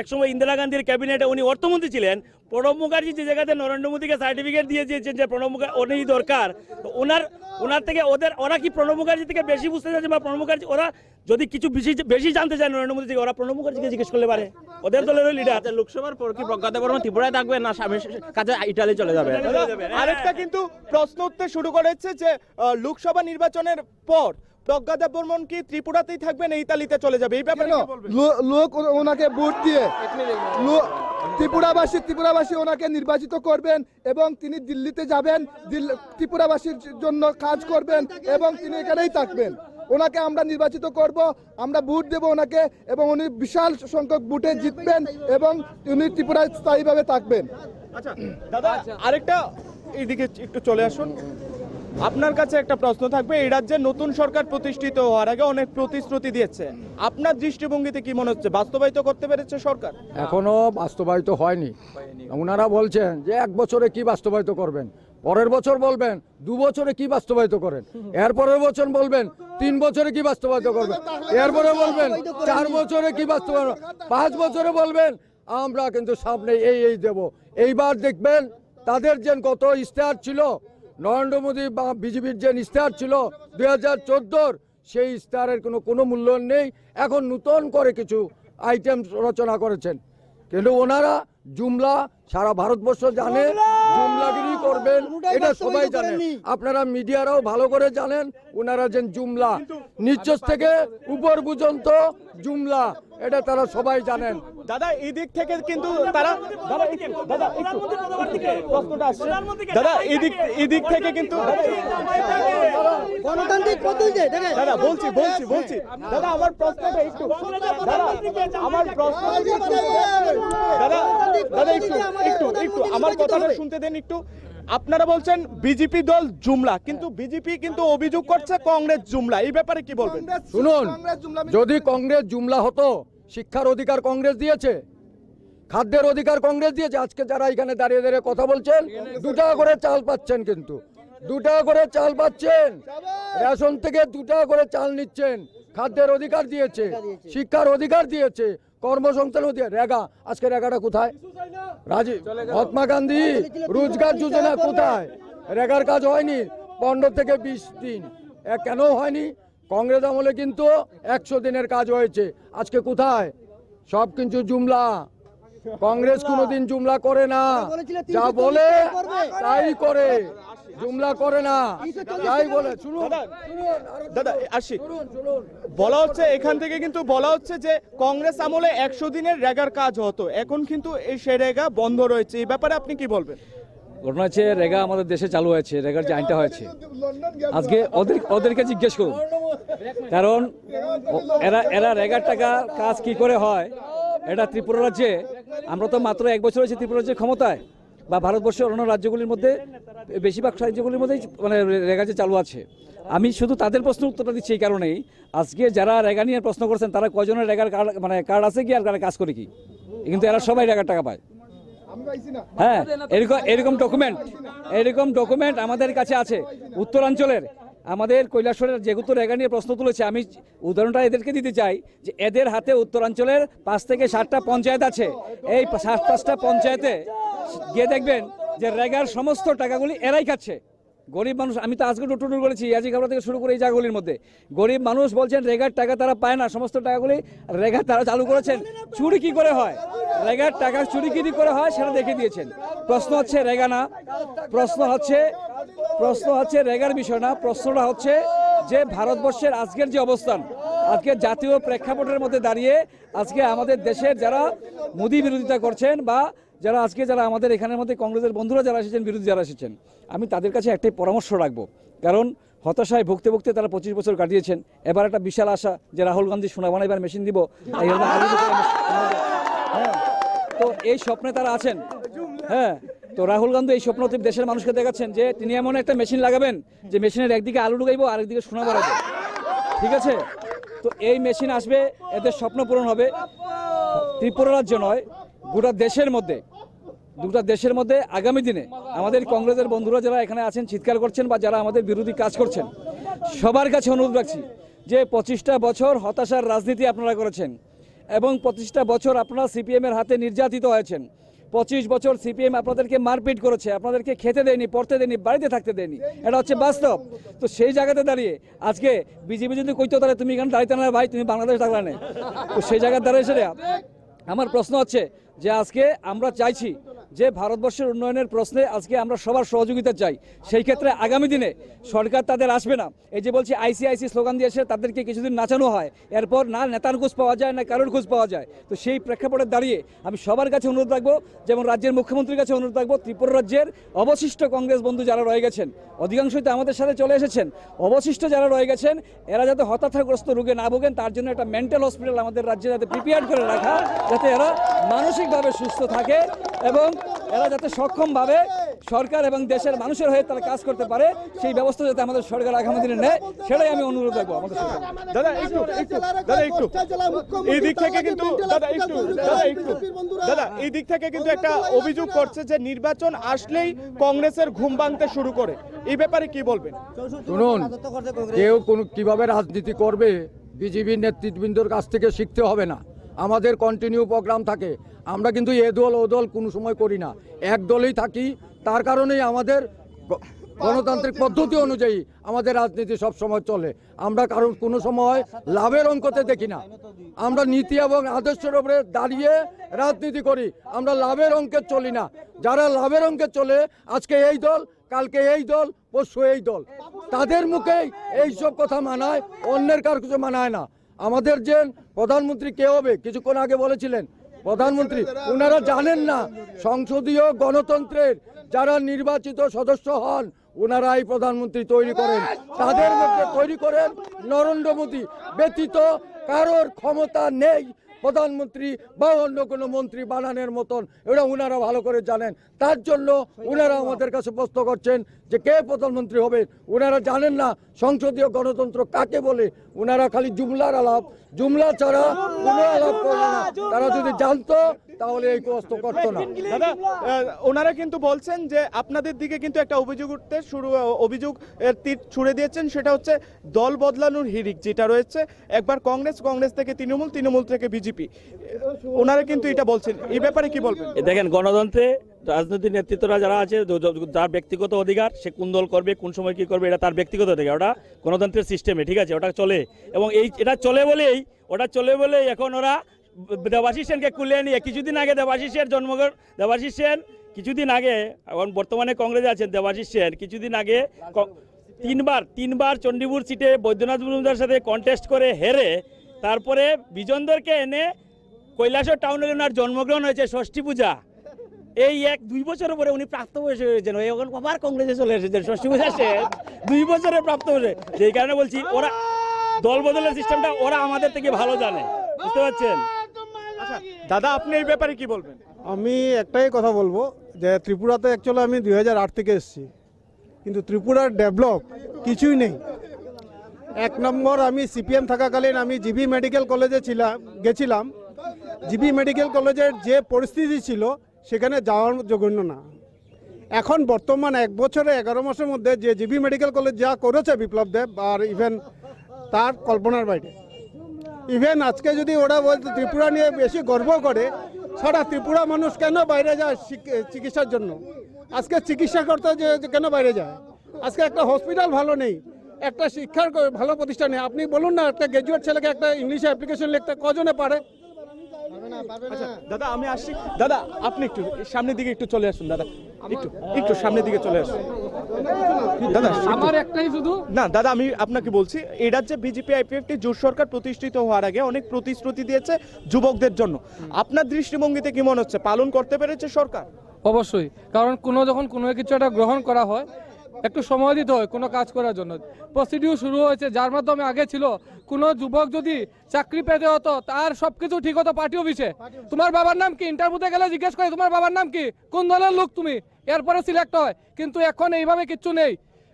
একসময় ইন্দিরা গান্ধীর ক্যাবিনেটে উনি অর্থমন্ত্রী ছিলেন। প্রণব মুখার্জি যে জায়গাতে নরেন্দ্র মোদীকে সার্টিফিকেট দিয়ে দিয়েছেন যে প্রণব মুখার্জি উনি দরকার, ওনার থেকে ওরা কি প্রণব মুখার্জি থেকে বেশি বুঝতে চাইছে? বা প্রণব মুখার্জি ওরা যদি কিছু বেশি জানতে চায় নরেন্দ্র মোদী থেকে, ওরা প্রণব মুখার্জিকে জিজ্ঞেস করলে পারে, ওদের দলের লিডার। লোকসভার পর কি প্রজ্ঞা দেববর্মা ত্রিপুরায় থাকবে না স্বামীর কাছে ইটালি চলে যাবে? আরেকটা কিন্তু প্রশ্ন উঠতে শুরু করেছে যে লোকসভা নির্বাচনের পর প্রজ্ঞা দেববর্মন কি ত্রিপুরাতেই থাকবেন, এই ইতালিতে চলে যাবে? এই ব্যাপারে লোক ওনাকে ভোট দিয়ে ত্রিপুরাবাসী ওনাকে নির্বাচিত করবেন এবং তিনি দিল্লিতে যাবেন, ত্রিপুরাবাসীর জন্য কাজ করবেন এবং তিনি এখানেই থাকবেন। ওনাকে আমরা নির্বাচিত করব, আমরা ভোট দেব ওনাকে এবং উনি বিশাল সংখ্যক ভোটে জিতবেন এবং উনি ত্রিপুরায় স্থায়ীভাবে থাকবেন। আচ্ছা দাদা, আরেকটা এইদিকে একটু চলে আসুন। আপনার কাছে একটা প্রশ্ন থাকবে, এই রাজ্যে নতুন সরকার প্রতিষ্ঠিত হওয়ার আগে অনেক প্রতিশ্রুতি দিয়েছে, আপনার দৃষ্টিভঙ্গিতে কি মনে হচ্ছে বাস্তবায়িত করতে পেরেছে সরকার? এখনো বাস্তবায়িত হয়নি। ওনারা বলছেন যে 1 বছরে কি বাস্তবায়িত করবেন, পরের বছর বলবেন 2 বছরে কি বাস্তবায়িত করেন, এরপরের বছর বলবেন 3 বছরে কি বাস্তবায়িত করবেন, এরপরে বলবেন 4 বছরে কি বাস্তবায়ন, 5 বছরে বলবেন আমরা কিন্তু সামনে এই দেব। এইবার দেখবেন তাদের যে কত ইশতেহার ছিল, নরেন্দ্র মোদী বা বিজেপির যে ইশতেহার ছিল 2014, সেই ইশতেহারের কোনো মূল্যায়ন নেই। এখন নতুন করে কিছু আইটেম রচনা করেছেন, কিন্তু ওনারা জুমলা সারা ভারতবর্ষ জানে, জুমলাগিরি করবেন এটা সবাই জানেন, আপনারা মিডিয়ারাও ভালো করে জানেন। ওনারা যে জুমলা নিচের থেকে উপর পর্যন্ত জুমলা, এটা তারা সবাই জানেন। দাদা এই দিক থেকে কিন্তু তারা প্রশ্নটা আসছে দাদা, এই দিক থেকে কিন্তু গণতান্ত্রিক পদ্ধতিতে দাদা বলছি দাদা, আমার প্রশ্নটা একটু আমার প্রশ্ন দাদা একটু আমার কথাটা শুনতে দেন একটু। আপনারা বলছেন বিজেপি দল জুমলা, কিন্তু বিজেপি কিন্তু অভিযোগ করছে কংগ্রেস জুমলা, এই ব্যাপারে কি বলবেন? শুনুন, যদি কংগ্রেস জুমলা হতো, শিক্ষার অধিকার কংগ্রেস দিয়েছে, খাদ্যের অধিকার কংগ্রেস দিয়েছে। আজকে যারা এখানে দাঁড়িয়ে কথা বলছেন 2 টাকা করে চাল পাচ্ছেন, কিন্তু 2 টাকা করে চাল পাচ্ছেন, রেশন থেকে 2 টাকা করে চাল নিচ্ছেন, খাদ্যের অধিকার দিয়েছে, শিক্ষার অধিকার দিয়েছে, কর্মসংস্থান দিয়ে রেগা, আজকে রেগাটা কোথায়? রাজীব মহাত্মা গান্ধী রোজগার যোজনা কোথায়? রেগার কাজ হয়নি 15 থেকে 20 দিন। কেন হয়নি? কংগ্রেস আমলে কিন্তু 100 দিনের কাজ হয়েছে, আজকে কোথায়? সব কিছু জুমলা। কংগ্রেস কোনোদিন জুমলা করে না, যা বলে তাই করে, জুমলা করে না, তাই বলে। শুনুন দাদা আসি, বলা হচ্ছে এখান থেকে কিন্তু বলা হচ্ছে যে কংগ্রেস আমলে 100 দিনের রেগার কাজ হতো, এখন কিন্তু এই সে রেগা বন্ধ রয়েছে, এই ব্যাপারে আপনি কি বলবেন? ঘটনা হচ্ছে রেগা আমাদের দেশে চালু হয়েছে, রেগার যে আইনটা হয়েছে আজকে ওদেরকে জিজ্ঞেস করুন, কারণ এরা রেগার টাকা কাজ কি করে হয় এটা ত্রিপুরা রাজ্যে, আমরা তো মাত্র 1 বছর হয়েছে ত্রিপুরা রাজ্যের ক্ষমতায়, বা ভারতবর্ষের অন্য রাজ্যগুলির মধ্যে বেশিরভাগ রাজ্যগুলির মধ্যেই মানে রেগা যে চালু আছে। আমি শুধু তাদের প্রশ্নের উত্তরটা দিচ্ছি এই কারণেই, আজকে যারা রেগা নিয়ে প্রশ্ন করছেন তারা কয়জনের রেগার কার্ড মানে কার্ড আছে কি আর কাজ করে কি, কিন্তু এরা সবাই রেগার টাকা পায়। হ্যাঁ, এরকম ডকুমেন্ট আমাদের কাছে আছে। উত্তরাঞ্চলের আমাদের কৈলাসহরের যেহেতু রেগা নিয়ে প্রশ্ন তুলেছে, আমি উদাহরণটা এদেরকে দিতে চাই যে এদের হাতে উত্তরাঞ্চলের 5 থেকে 7টা পঞ্চায়েত আছে, এই 7-5টা পঞ্চায়েতে গিয়ে দেখবেন যে রেগার সমস্ত টাকাগুলি এরাই খাচ্ছে। গরিব মানুষ, আমি তো আজকে টুটুর বলেছি আজি খাবড়া থেকে শুরু করে এই জায়গাগুলির মধ্যে গরিব মানুষ বলছেন রেগার টাকা তারা পায় না, সমস্ত টাকাগুলি রেগা তারা চালু করেছেন। চুরি কি করে হয়, রেগার টাকা চুরি কি করে হয় সেটা দেখে দিয়েছেন। প্রশ্ন হচ্ছে রেগা না, প্রশ্ন হচ্ছে রেগার বিষয় না, প্রশ্নটা হচ্ছে যে ভারতবর্ষের আজকের যে অবস্থান, আজকে জাতীয় প্রেক্ষাপটের মধ্যে দাঁড়িয়ে আজকে আমাদের দেশের যারা মোদি বিরোধিতা করছেন বা যারা আমাদের এখানের মধ্যে কংগ্রেসের বন্ধুরা যারা এসেছেন, বিরোধী যারা এসেছেন, আমি তাদের কাছে একটাই পরামর্শ রাখবো, কারণ হতাশায় ভুগতে ভুগতে তারা 25 বছর কাটিয়েছেন। এবার একটা বিশাল আশা যে রাহুল গান্ধী সোনা বানাইবার মেশিন দিব, তো এই স্বপ্নে তারা আছেন। হ্যাঁ, তো রাহুল গান্ধী এই স্বপ্ন দেশের মানুষকে দেখাচ্ছেন যে তিনি এমন একটা মেশিন লাগাবেন যে মেশিনের একদিকে আলু ঢুকাইবো আরেকদিকে সোনা বাড়াবো, ঠিক আছে? তো এই মেশিন আসবে, এদের স্বপ্ন পূরণ হবে। ত্রিপুরা রাজ্য নয়, গোটা দেশের মধ্যে আগামী দিনে আমাদের কংগ্রেসের বন্ধুরা যারা এখানে আছেন চিৎকার করছেন বা যারা আমাদের বিরোধী কাজ করছেন, সবার কাছে অনুরোধ রাখছি যে 25টা বছর হতাশার রাজনীতি আপনারা করেছেন এবং 25টা বছর আপনারা সিপিএমের হাতে নির্যাতিত হয়েছেন। 25 বছর সিপিএম আপনাদেরকে মারপিট করেছে, আপনাদেরকে খেতে দেয়নি, পড়তে দেয়নি, বাড়িতে থাকতে দেয়নি, এটা হচ্ছে বাস্তব। তো সেই জায়গাতে দাঁড়িয়ে আজকে বিজেপি যদি কইতো তাহলে তুমি এখানে দাঁড়িয়ে না ভাই, তুমি বাংলাদেশ থাকলে না, তো সেই জায়গায় দাঁড়িয়ে সেটা আমার প্রশ্ন হচ্ছে যে আজকে আমরা চাইছি যে ভারতবর্ষের উন্নয়নের প্রশ্নে আজকে আমরা সবার সহযোগিতা চাই। সেই ক্ষেত্রে আগামী দিনে সরকার তাদের আসবে না, এই যে বলছি আইসিআইসি স্লোগান দিয়ে এসে তাদেরকে কিছুদিন নাচানো হয়, এরপর না নেতার খোঁজ পাওয়া যায় না কারোর খোঁজ পাওয়া যায়। তো সেই প্রেক্ষাপটে দাঁড়িয়ে আমি সবার কাছে অনুরোধ রাখবো, যেমন রাজ্যের মুখ্যমন্ত্রীর কাছে অনুরোধ রাখবো, ত্রিপুরা রাজ্যের অবশিষ্ট কংগ্রেস বন্ধু যারা রয়ে গেছেন, অধিকাংশই তো আমাদের সাথে চলে এসেছেন, অবশিষ্ট যারা রয়ে গেছেন এরা যাতে হতাশাগ্রস্ত রোগে না ভোগেন তার জন্য একটা মেন্টাল হসপিটাল আমাদের রাজ্যে যাতে প্রিপেয়ার করে রাখা, যাতে এরা মানসিকভাবে সুস্থ থাকে এবং এরা যাতে সক্ষমভাবে সরকার এবং দেশের মানুষের হয়ে তারা কাজ করতে পারে, সেই ব্যবস্থা যাতে আমাদের সরকার আগামী দিনে নেয়, সেটাই আমি অনুরোধ রাখবো আমাদের সরকার। এই দিক থেকে কিন্তু একটা অভিযোগ করছে যে নির্বাচন আসলেই কংগ্রেসের ঘুম ভাঙতে শুরু করে, এই ব্যাপারে কি বলবেন? শুনুন, কেউ কিভাবে রাজনীতি করবে বিজেপির নেতৃবৃন্দর কাছ থেকে শিখতে হবে না, আমাদের কন্টিনিউ প্রোগ্রাম থাকে। আমরা কিন্তু এ দল ও দল কোনো সময় করি না, এক দলেই থাকি। তার কারণেই আমাদের গণতান্ত্রিক পদ্ধতি অনুযায়ী আমাদের রাজনীতি সব সময় চলে। আমরা কারণ কোনো সময় লাভের অঙ্কতে দেখি না, আমরা নীতি এবং আদর্শের উপরে দাঁড়িয়ে রাজনীতি করি, আমরা লাভের অঙ্কে চলি না। যারা লাভের অঙ্কে চলে, আজকে এই দল, কালকে এই দল, পরশু এই দল, তাদের মুখেই এইসব কথা মানায়, অন্যের কার কিছু মানায় না। আমাদের যে প্রধানমন্ত্রী কে হবে কিছুক্ষণ আগে বলেছিলেন, প্রধানমন্ত্রী ওনারা জানেন না সংসদীয় গণতন্ত্রের যারা নির্বাচিত সদস্য হন ওনারাই প্রধানমন্ত্রী তৈরি করেন, তাদের মধ্যে তৈরি করেন নরেন্দ্র মোদী ব্যতীত কারোর ক্ষমতা নেই প্রধানমন্ত্রী বা অন্য কোনো মন্ত্রী বানানোর মতন, এটা ওনারা ভালো করে জানেন। তার জন্য ওনারা আমাদের কাছে প্রশ্ন করছেন যে কে প্রধানমন্ত্রী হবে। ওনারা জানেন না সংসদীয় গণতন্ত্র কাকে বলে, ওনারা খালি জুমলার আলাপ, জুমলা ছাড়া কোনো আলাপ করে না। তারা যদি জানতো তাহলে এই কষ্ট করতো না। দাদা ওনারা কিন্তু বলছেন যে আপনাদের দিকে কিন্তু একটা অভিযোগ উঠতে অভিযোগ তীর ছুড়ে দিয়েছেন, সেটা হচ্ছে দল বদলানোর হিড়িক যেটা রয়েছে, একবার কংগ্রেস থেকে তৃণমূল থেকে বিজেপি, ওনারা কিন্তু এটা বলছেন। এই ব্যাপারে কি বলবেন? দেখেন, গণতন্ত্রে রাজনৈতিক নেতৃত্বরা যারা আছে, যার ব্যক্তিগত অধিকার, সে কোন দল করবে, কোন সময় কি করবে, এটা তার ব্যক্তিগত অধিকার, ওটা গণতন্ত্রের সিস্টেমে, ঠিক আছে, ওটা চলে। এবং এটা চলে বলেই এখন ওরা দেবাশিস সেনকে কুলিয়ে নিয়ে, কিছুদিন আগে দেবাশিস সেন কিছুদিন আগে, এখন বর্তমানে কংগ্রেসে আছেন দেবাশিস সেন, কিছুদিন আগে তিনবার চণ্ডীপুর সিটে বৈদ্যনাথ মজুমদার সাথে কন্টেস্ট করে হেরে তারপরে বিজনদরকে এনে কৈলাসহর টাউনে ওনার জন্মগ্রহণ হয়েছে, ষষ্ঠী পূজা। এই 1-2 বছরের পরে উনি প্রাপ্তবয়স্ক হয়েছেন, এখন আবার কংগ্রেসে চলে এসেছেন, ষষ্ঠী পূজা শেষ, 2 বছরের প্রাপ্তবয়স্ক। যেই কারণে বলছি, ওরা দল বদলের সিস্টেমটা ওরা আমাদের থেকে ভালো জানে, বুঝতে পারছেন? আচ্ছা দাদা, আপনি এই ব্যাপারে কি বলবেন? আমি একটাই কথা বলবো যে ত্রিপুরাতে অ্যাকচুয়ালি আমি 2008 থেকে এসেছি, কিন্তু ত্রিপুরার ডেভেলপ কিছুই নেই। 1 নম্বর, আমি সিপিএম থাকাকালীন আমি জিবি মেডিকেল কলেজে গেছিলাম। জিবি মেডিকেল কলেজের যে পরিস্থিতি ছিল সেখানে যাওয়ার জঘন্য না। এখন বর্তমান 1 বছরে 11 মাসের মধ্যে যে জিবি মেডিকেল কলেজ যা করেছে বিপ্লব দেব, আর ইভেন তার কল্পনার বাইরে। ইভেন আজকে যদি ওরা বলতে ত্রিপুরা নিয়ে বেশি গর্ব করে, সারা ত্রিপুরা মানুষ কেন বাইরে যায় চিকিৎসার জন্য? আজকে চিকিৎসা করতে কেন বাইরে যায়? আজকে একটা হসপিটাল ভালো নেই, একটা শিক্ষার ভালো প্রতিষ্ঠান নেই। আপনি বলুন না, একটা গ্র্যাজুয়েট ছেলেকে একটা ইংলিশে অ্যাপ্লিকেশন লিখতে কজনে পারে? দাদা আমি আসছি, দাদা আপনি একটু সামনের দিকে একটু চলে আসুন, দাদা একটু সামনের দিকে চলে আসুন। দাদা আমার একটাই শুধু না, দাদা আমি আপনাকে বলছি, এই রাজ্যে বিজেপি আইপিএফটি জোট সরকার প্রতিষ্ঠিত হওয়ার আগে অনেক প্রতিশ্রুতি দিয়েছে যুবকদের জন্য। আপনার দৃষ্টিভঙ্গিতে কি মনে হচ্ছে, পালন করতে পেরেছে সরকার? অবশ্যই, কারণ যখন কোনো কিছু একটা গ্রহণ করা হয়, একটু সময় দিতে হয় কোনো কাজ করার জন্য। প্রসিডিউর শুরু হয়েছে, যার মাধ্যমে আগে ছিল কোনো যুবক যদি চাকরি পেতে হতো, তার সবকিছু ঠিক হতো পার্টি অফিসে। তোমার বাবার নাম কি, ইন্টারভিউতে গেলে জিজ্ঞেস করে তোমার বাবার নাম কি, কোন দলের লোক তুমি, এরপরে সিলেক্ট হয়। কিন্তু এখন এইভাবে কিচ্ছু নেই,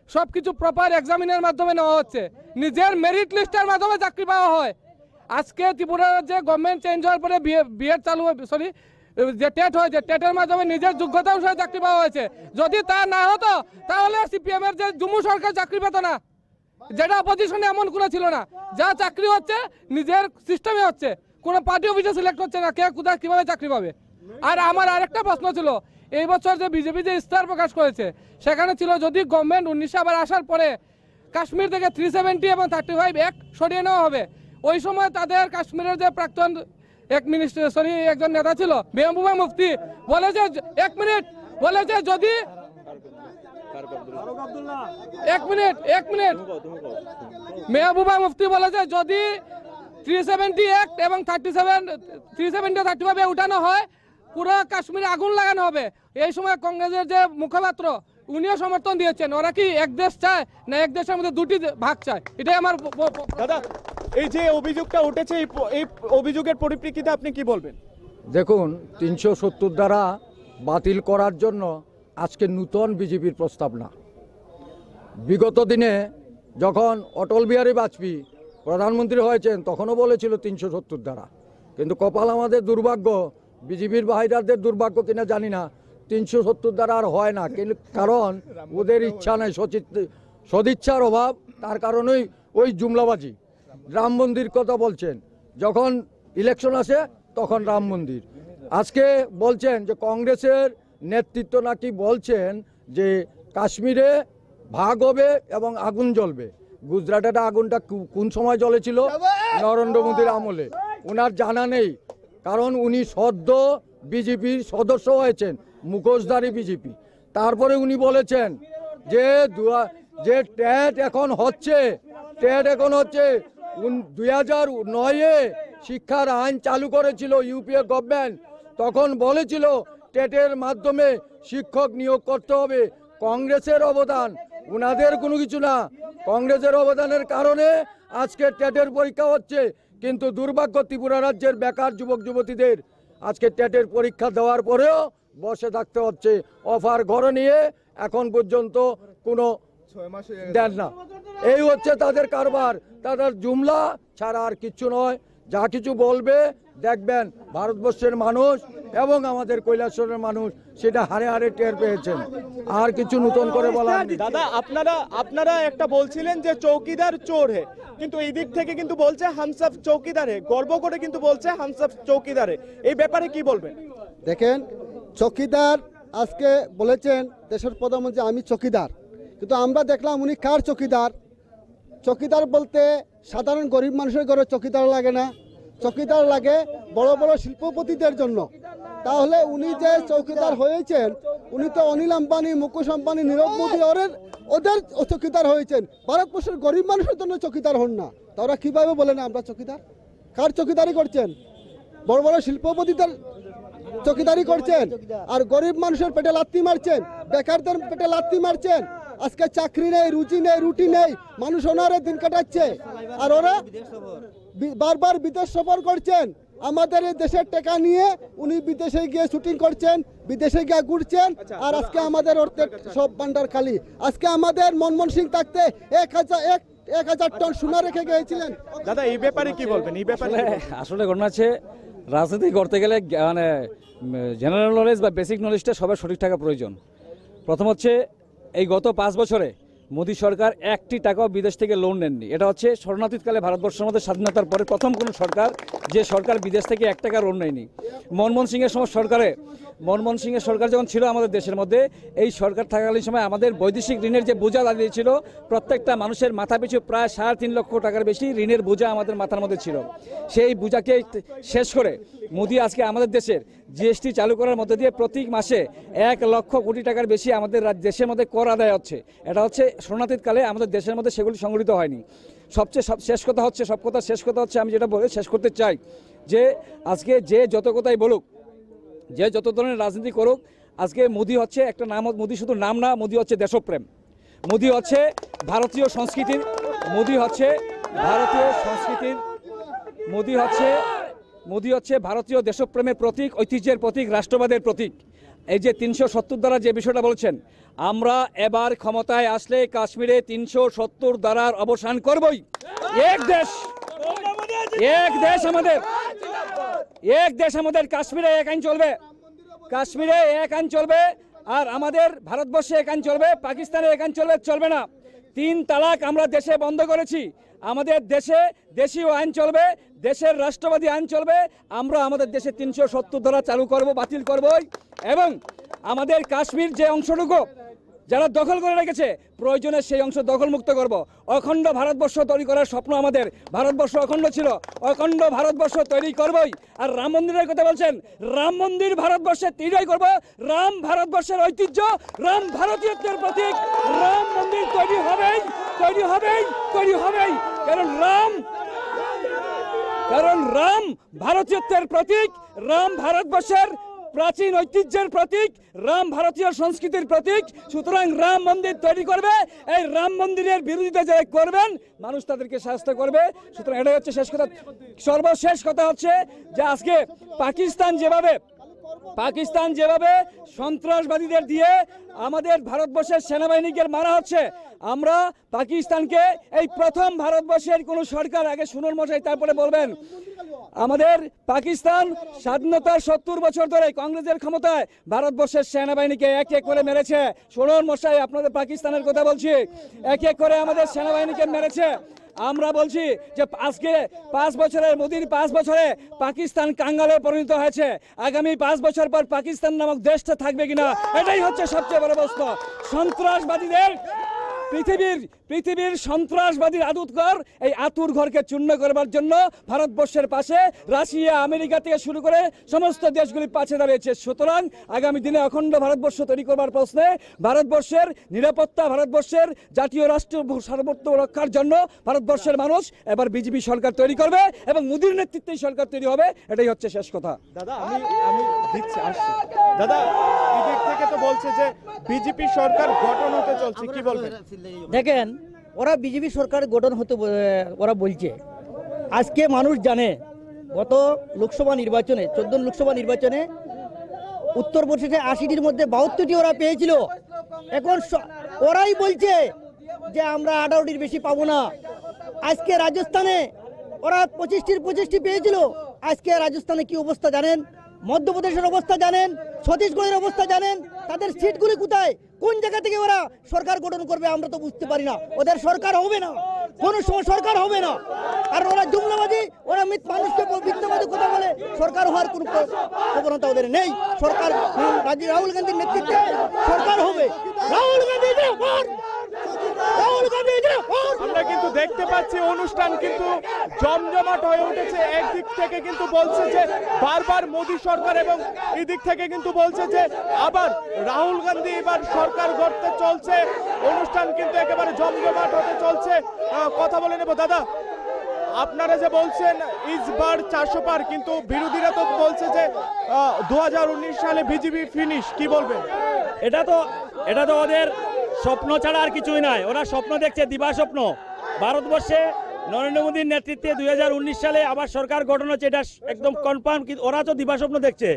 সবকিছু প্রপার এক্সামিনের মাধ্যমে নেওয়া হচ্ছে, নিজের মেরিট লিস্টের মাধ্যমে চাকরি পাওয়া হয়। আজকে ত্রিপুরার যে গভর্নমেন্ট চেঞ্জ হওয়ার পরে বিএড চালু, যে টেট হয়েছে, টেটের মাধ্যমে নিজের যোগ্যতা অনুসারে চাকরি পাওয়া হয়েছে। যদি তা না হতো তাহলে সিপিএম এর যে জুমু সরকার চাকরি পেত না, যেটা অপোজিশনে এমন কোনো ছিল না। যা চাকরি হচ্ছে নিজের সিস্টেমে হচ্ছে, কোনো পার্টি অফিসে সিলেক্ট হচ্ছে না, কে কোথায় কিভাবে চাকরি পাবে। আর আমার আরেকটা প্রশ্ন ছিল, এই বছর যে বিজেপি যে ইস্তাহার প্রকাশ করেছে, সেখানে ছিল যদি গভর্নমেন্ট 19 আবার আসার পরে কাশ্মীর থেকে 370 এবং 35 অ্যাক্ট সরিয়ে নেওয়া হবে। ওই সময় তাদের কাশ্মীরের যে প্রাক্তন একজন নেতা ছিল মেহবুবা মুফতি বলেছে, 1 মিনিট, বলেছে যদি 1 মিনিট মেহবুবা মুফতি বলেছে যদি 370 অ্যাক্ট এবং 370 উঠানো হয়, পুরো কাশ্মীরে আগুন লাগানো হবে। এই সময় কংগ্রেসের যে মুখপাত্র উনিও সমর্থন দিয়েছেন। ওরা কি এক দেশ চায় না এক দেশের মধ্যে দুটি ভাগ চায়? এটাই আমার। দাদা এই যে অভিযোগটা উঠেছে, এই অভিযোগের পরিপ্রেক্ষিতে আপনি কি বলবেন? দেখুন, 370 দ্বারা বাতিল করার জন্য আজকে নূতন বিজেপির প্রস্তাব না। বিগত দিনে যখন অটল বিহারী বাজপেয়ী প্রধানমন্ত্রী হয়েছেন, তখনও বলেছিল 370 দ্বারা। কিন্তু কপাল আমাদের দুর্ভাগ্য, বিজেপির ভাইরাদের দুর্ভাগ্য কিনা জানি না, 370 দ্বারা আর হয় না। কারণ ওদের ইচ্ছা নেই, সদিচ্ছার অভাব। তার কারণেই ওই জুমলাবাজি। রাম মন্দির কথা বলছেন, যখন ইলেকশন আসে তখন রাম মন্দির। আজকে বলছেন যে কংগ্রেসের নেতৃত্ব নাকি বলছেন যে কাশ্মীরে ভাগ হবে এবং আগুন জ্বলবে। গুজরাটের আগুনটা কোন সময় জ্বলেছিল? নরেন্দ্র মোদীর আমলে। ওনার জানা নেই, কারণ উনি সদ্য বিজেপির সদস্য হয়েছেন, মুখোশধারী বিজেপি। তারপরে উনি বলেছেন যে টেট এখন হচ্ছে 2009-এ শিক্ষার আইন চালু করেছিল ইউপিএ গভর্নমেন্ট। তখন বলেছিল টেটের মাধ্যমে শিক্ষক নিয়োগ করতে হবে। কংগ্রেসের অবদান, ওনাদের কোনো কিছু না। কংগ্রেসের অবদানের কারণে আজকে টেটের পরীক্ষা হচ্ছে। কিন্তু দুর্ভাগ্য, ত্রিপুরা রাজ্যের বেকার যুবক যুবতীদের আজকে টেটের পরীক্ষা দেওয়ার পরেও বসে থাকতে হচ্ছে। অফার ঘরে নিয়ে এখন পর্যন্ত কোনো দেন না। এই হচ্ছে তাদের কারবার, তাদের জুমলা ছাড়া আর কিচ্ছু নয়। যা কিছু বলবে দেখবেন ভারতবর্ষের মানুষ এবং আমাদের কৈলাসহরের মানুষ সেটা হারে হারে টের পেয়েছেন। আর কিছু নতুন করে বলার নেই। দাদা আপনারা একটা বলছিলেন যে চৌকিদার চোর হে, কিন্তু এই দিক থেকে কিন্তু বলছে হামসব চৌকিদার হে, গর্ব করে কিন্তু বলছে হামসব চৌকিদার হে। এই ব্যাপারে কি বলবেন? দেখেন, চৌকিদার আজকে বলেছেন দেশের প্রধানমন্ত্রী আমি চৌকিদার, কিন্তু আমরা দেখলাম উনি কার চৌকিদার? চৌকিদার বলতে সাধারণ গরিব মানুষের ঘরে চৌকিদার লাগে না, চৌকিদার লাগে বড় বড় শিল্পপতিদের জন্য। তাহলে উনি যে চৌকিদার হয়েছেন, উনি তো অনিল আম্বানি, মুকেশ আম্বানি, নীরব মোদী ওদের চৌকিদার হয়েছেন, ভারতবর্ষের গরিব মানুষের জন্য চৌকিদার হন না। তারা কিভাবে বলে না আমরা চৌকিদার? কার চৌকিদারি করছেন? বড় বড় শিল্পপতিদের চৌকিদারি করছেন, আর গরিব মানুষের পেটে লাত্তি মারছেন, বেকারদের পেটে লাত্তি মারছেন। আজকে চাকরি নেই, রুচি নেই, রুটি নেই, মানুষ ওনারে দিন কাটাচ্ছে, আর ওরা বারবার বিদেশ সফর করছেন। আমাদের এই দেশের টাকা নিয়ে উনি বিদেশে গিয়ে শুটিং করছেন, বিদেশে গিয়ে ঘুরছেন, আর আজকে আমাদের অর্থের সব ভান্ডার খালি। আজকে আমাদের মনমোহন সিং থাকতে 1000 টন সোনা রেখে গিয়েছিলেন। দাদা এই ব্যাপারে কি বলবেন? এই ব্যাপারে আসলে ঘটনা আছে, রাজনীতি করতে গেলে মানে জেনারেল নলেজ বা বেসিক নলেজটা সবার সঠিক থাকা প্রয়োজন। প্রথম হচ্ছে এই গত 5 বছরে মোদী সরকার 1টি টাকাও বিদেশ থেকে লোন নেননি। এটা হচ্ছে শরণার্থীকালে ভারতবর্ষের মধ্যে স্বাধীনতার পরে প্রথম কোনো সরকার যে সরকার বিদেশ থেকে 1 টাকা লোন নেয়নি। মনমোহন সিংয়ের সময় মনমোহন সিংয়ের সরকার যখন ছিল আমাদের দেশের মধ্যে, এই সরকার থাকাকালীন সময় আমাদের বৈদেশিক ঋণের যে বোঝা দাঁড়িয়েছিল, প্রত্যেকটা মানুষের মাথা পিছু প্রায় 3.5 লক্ষ টাকার বেশি ঋণের বোঝা আমাদের মাথার মধ্যে ছিল। সেই বোঝাকে শেষ করে মোদী আজকে আমাদের দেশের জিএসটি চালু করার মধ্যে দিয়ে প্রতি মাসে 1 লক্ষ কোটি টাকার বেশি আমাদের দেশের মধ্যে কর আদায় হচ্ছে। এটা হচ্ছে শরণার্থীকালে আমাদের দেশের মধ্যে সেগুলি সংগঠিত হয়নি। শেষ কথা হচ্ছে আমি যেটা বলে শেষ করতে চাই, যে আজকে যে যত কথাই বলুক, যে যত ধরনের রাজনীতি করুক, আজকে মোদী হচ্ছে একটা নাম, মোদী শুধু নাম না, মোদী হচ্ছে দেশপ্রেম, মোদী হচ্ছে ভারতীয় সংস্কৃতির, মোদী হচ্ছে ভারতীয় দেশপ্রেমের প্রতীক, ঐতিহ্যের প্রতীক, রাষ্ট্রবাদের প্রতীক। এই যে 370 ধারা যে বিষয়টা বলছেন, আমরা এবার ক্ষমতায় আসলে কাশ্মীরে 370 ধারার অবসান করবই। এক দেশ আমাদের কাশ্মীরে 1 আইন চলবে, কাশ্মীরে 1 আইন চলবে, আর আমাদের ভারতবর্ষে 1 আইন চলবে, পাকিস্তানে 1 আইন চলবে না। 3 তালাক আমরা দেশে বন্ধ করেছি, আমাদের দেশে দেশীয় আইন চলবে, দেশের রাষ্ট্রবাদী আইন চলবে। আমরা আমাদের দেশে 370 ধারা চালু করব, বাতিল করবই, এবং আমাদের কাশ্মীর যে অংশটুকু যারা দখল করে রেখেছে, প্রয়োজনে সেই অংশ দখলমুক্ত করব। অখণ্ড ভারতবর্ষ তৈরি করার স্বপ্ন আমাদের, ভারতবর্ষ অখণ্ড ছিল, অখণ্ড ভারতবর্ষ তৈরি করবই। আর রাম মন্দিরের কথা বলছেন, রাম মন্দির ভারতবর্ষে তৈরি করব। রাম ভারতবর্ষের ঐতিহ্য, রাম ভারতীয়ত্বের প্রতীক, রাম মন্দির তৈরি হবেই। কারণ রাম ভারতীয়ত্বের প্রতীক, রাম ভারতবর্ষের প্রাচীন ঐতিহ্যের প্রতীক, রাম ভারতীয় সংস্কৃতির প্রতীক। সুতরাং রাম মন্দির তৈরি করবে, এই রাম মন্দিরের বিরোধিতা যারা করবেন মানুষ তাদেরকে শাস্তি করবে। সুতরাং এটাই হচ্ছে শেষ কথা। সর্বশেষ কথা হচ্ছে যে আজকে পাকিস্তান যেভাবে সন্ত্রাসবাদীদের দিয়ে আমাদের ভারতবর্ষের সেনাবাহিনীকে মারা হচ্ছে, আমরা পাকিস্তানকে এই প্রথম ভারতবর্ষের কোনো সরকার, আগে শুনুন মশাই তারপরে বলবেন, আমাদের পাকিস্তান স্বাধীনতার 70 বছর ধরে কংগ্রেসের ক্ষমতায় ভারতবর্ষের সেনাবাহিনীকে এক এক করে মেরেছে। শুনুন মশাই, আপনাদের পাকিস্তানের কথা বলছি, এক এক করে আমাদের সেনাবাহিনীকে মেরেছে। আমরা বলছি যে আজকে 5 বছরের মোদীর 5 বছরে পাকিস্তান কাঙ্গালে পরিণত হয়েছে। আগামী 5 বছর পর পাকিস্তান নামক দেশটা থাকবে কিনা, এটাই হচ্ছে সবচেয়ে বড় প্রশ্ন। সন্ত্রাসবাদীদের পৃথিবীর সন্ত্রাসবাদীর আতুরঘর, এই আতুরঘরকে চূর্ণ করবার জন্য ভারতবর্ষের পাশে রাশিয়া, আমেরিকা থেকে শুরু করে সমস্ত দেশগুলি পাশে দাঁড়িয়েছে। সুতরাং আগামী দিনে অখণ্ড ভারতবর্ষ তৈরি করবার প্রশ্নে ভারতবর্ষের নিরাপত্তা, ভারতবর্ষের জাতীয় রাষ্ট্র সার্বভৌমত্ব রক্ষার জন্য ভারতবর্ষের মানুষ এবার বিজেপি সরকার তৈরি করবে এবং মোদীর নেতৃত্বেই সরকার তৈরি হবে। এটাই হচ্ছে শেষ কথা। দাদা আমি দিচ্ছি, আসছি। দাদা এই দিক থেকে তো বলছে যে বিজেপি সরকার গঠন হতে চলছে, কি বলবেন? দেখেন, ওরা বিজেপি সরকার গঠন হতে ওরা বলছে। আজকে মানুষ জানে গত লোকসভা নির্বাচনে, 14 লোকসভা নির্বাচনে উত্তরপ্রদেশে 80টির মধ্যে 72টি ওরা পেয়েছিল। এখন ওরাই বলছে যে আমরা 18টির বেশি পাবো না। আজকে রাজস্থানে ওরা 25টি পেয়েছিল। আজকে রাজস্থানে কি অবস্থা জানেন, মধ্যপ্রদেশের অবস্থা জানেন, ছত্তিশগড়ের অবস্থা জানেন, তাদের সিটগুলি কোথায়, কোন জায়গা থেকে ওরা সরকার গঠন করবে আমরা তো বুঝতে পারি না। ওদের সরকার হবে না, কোনো সময় সরকার হবে না, কারণ ওরা জুমলাবাদী, ওরা মানুষকে মিথ্যাবাদী কথা বলে। সরকার হওয়ার কোনো প্রবণতা ওদের নেই। সরকার রাহুল গান্ধীর নেতৃত্বে সরকার হবে। রাহুল গান্ধী আমরা কিন্তু দেখতে পাচ্ছি অনুষ্ঠান কিন্তু জমজমাট হয়ে উঠেছে। একদিক থেকে কিন্তু বলছে যে বারবার মোদী সরকার, এবং এই দিক থেকে কিন্তু বলছে যে আবার রাহুল গান্ধী এবার সরকার গড়তে চলছে। অনুষ্ঠান কিন্তু একেবারে জমজমাট হতে চলছে। কথা বলে নেব দাদা, আপনারা যে বলছেন ইসবার 400 পার, কিন্তু বিরোধীরা তো বলছে যে 2019 সালে বিজেপি ফিনিশ, কি বলবেন? এটা তো ওদের স্বপ্ন ছাড়া আর কিছুই নয়। ওরা স্বপ্ন দেখছে, দিবা স্বপ্ন। ভারতবর্ষে নরেন্দ্র মোদীর নেতৃত্বে 2019 সালে আবার সরকার গঠন হচ্ছে, এটা একদম কনফার্ম। ওরা তো দিবা স্বপ্ন দেখছে।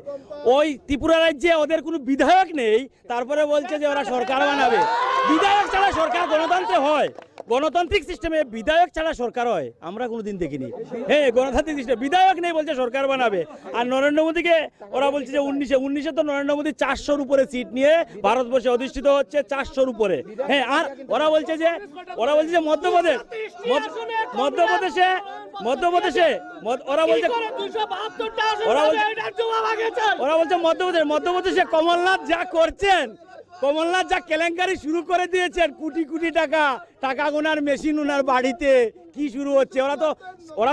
ওই ত্রিপুরা রাজ্যে ওদের কোনো বিধায়ক নেই, তারপরে বলছে যে ওরা সরকার বানাবে। বিধায়ক ছাড়া সরকার গণতন্ত্রে হয়? গণতান্ত্রিক সিস্টেমে বিধায়ক ছাড়া সরকার হয়? আমরা কোনোদিন দেখিনি। হ্যাঁ, গণতান্ত্রিক সিস্টেম বিধায়ক নেই, বলছে সরকার বানাবে। আর নরেন্দ্র মোদীকে ওরা বলছে যে 19-এ তো নরেন্দ্র মোদী 400-র উপরে সিট নিয়ে ভারতবর্ষে অধিষ্ঠিত হচ্ছে, 400-র উপরে। হ্যাঁ, আর ওরা বলছে যে মধ্যপ্রদেশে মধ্যপ্রদেশে কমলনাথ যা করছেন, কমলনাথ যা কেলেঙ্কারি শুরু করে দিয়েছেন, কোটি কোটি টাকা গোনার মেশিন ওনার বাড়িতে কি শুরু হচ্ছে। ওরা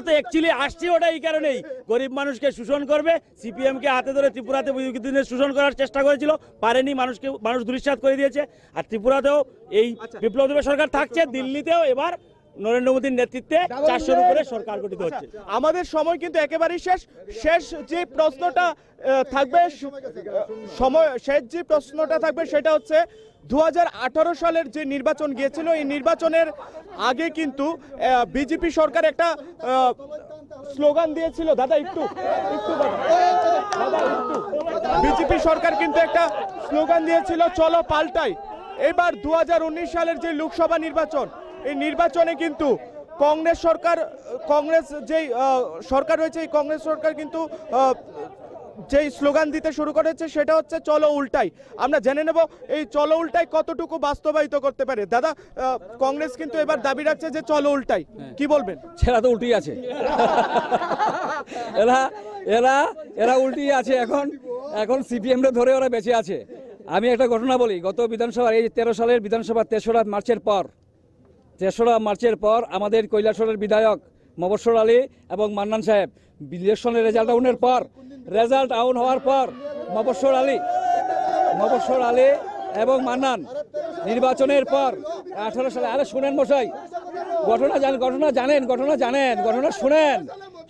তো অ্যাকচুয়ালি আসছে ওটা এই কারণেই, গরিব মানুষকে শোষণ করবে। সিপিএমকে হাতে ধরে ত্রিপুরাতে দিনের শোষণ করার চেষ্টা করেছিল, পারেনি, মানুষ দুরিশ্বাস করে দিয়েছে। আর ত্রিপুরাতেও এই বিপ্লব দেবের সরকার থাকছে, দিল্লিতেও এবার নরেন্দ্র মোদীর নেতৃত্বে 400-র উপরে সরকার গঠিত হচ্ছে। আমাদের সময় কিন্তু একেবারেই শেষ যে প্রশ্নটা থাকবে সেটা হচ্ছে 2018 সালের যে নির্বাচন গিয়েছিল, এই নির্বাচনের আগে কিন্তু বিজেপি সরকার একটা স্লোগান দিয়েছিল। দাদা একটু বিজেপি সরকার কিন্তু একটা স্লোগান দিয়েছিল, চলো পাল্টাই। এবার 2019 সালের যে লোকসভা নির্বাচন, এই নির্বাচনে কিন্তু কংগ্রেস যেই সরকার রয়েছে, এই কংগ্রেস সরকার কিন্তু যেই স্লোগান দিতে শুরু করেছে সেটা হচ্ছে চলো উল্টাই। আমরা জেনে নেব এই চলো উল্টাই কতটুকু বাস্তবায়িত করতে পারে। দাদা, কংগ্রেস কিন্তু এবার দাবি রাখছে যে চলো উল্টাই, কি বলবেন? সেটা তো উল্টেই আছে। এরা উল্টেই আছে। এখন সিপিএম ধরে ওরা বেঁচে আছে। আমি একটা ঘটনা বলি, গত বিধানসভার এই 13 সালের বিধানসভা 3রা মার্চের পর আমাদের কৈলাসহরের বিধায়ক মবস্বর আলী এবং মান্নান সাহেব ইলেকশনের রেজাল্ট আউট হওয়ার পর মবস্বর আলী এবং মান্নান নির্বাচনের পর 18 সালে, আরে শুনেন মশাই, ঘটনা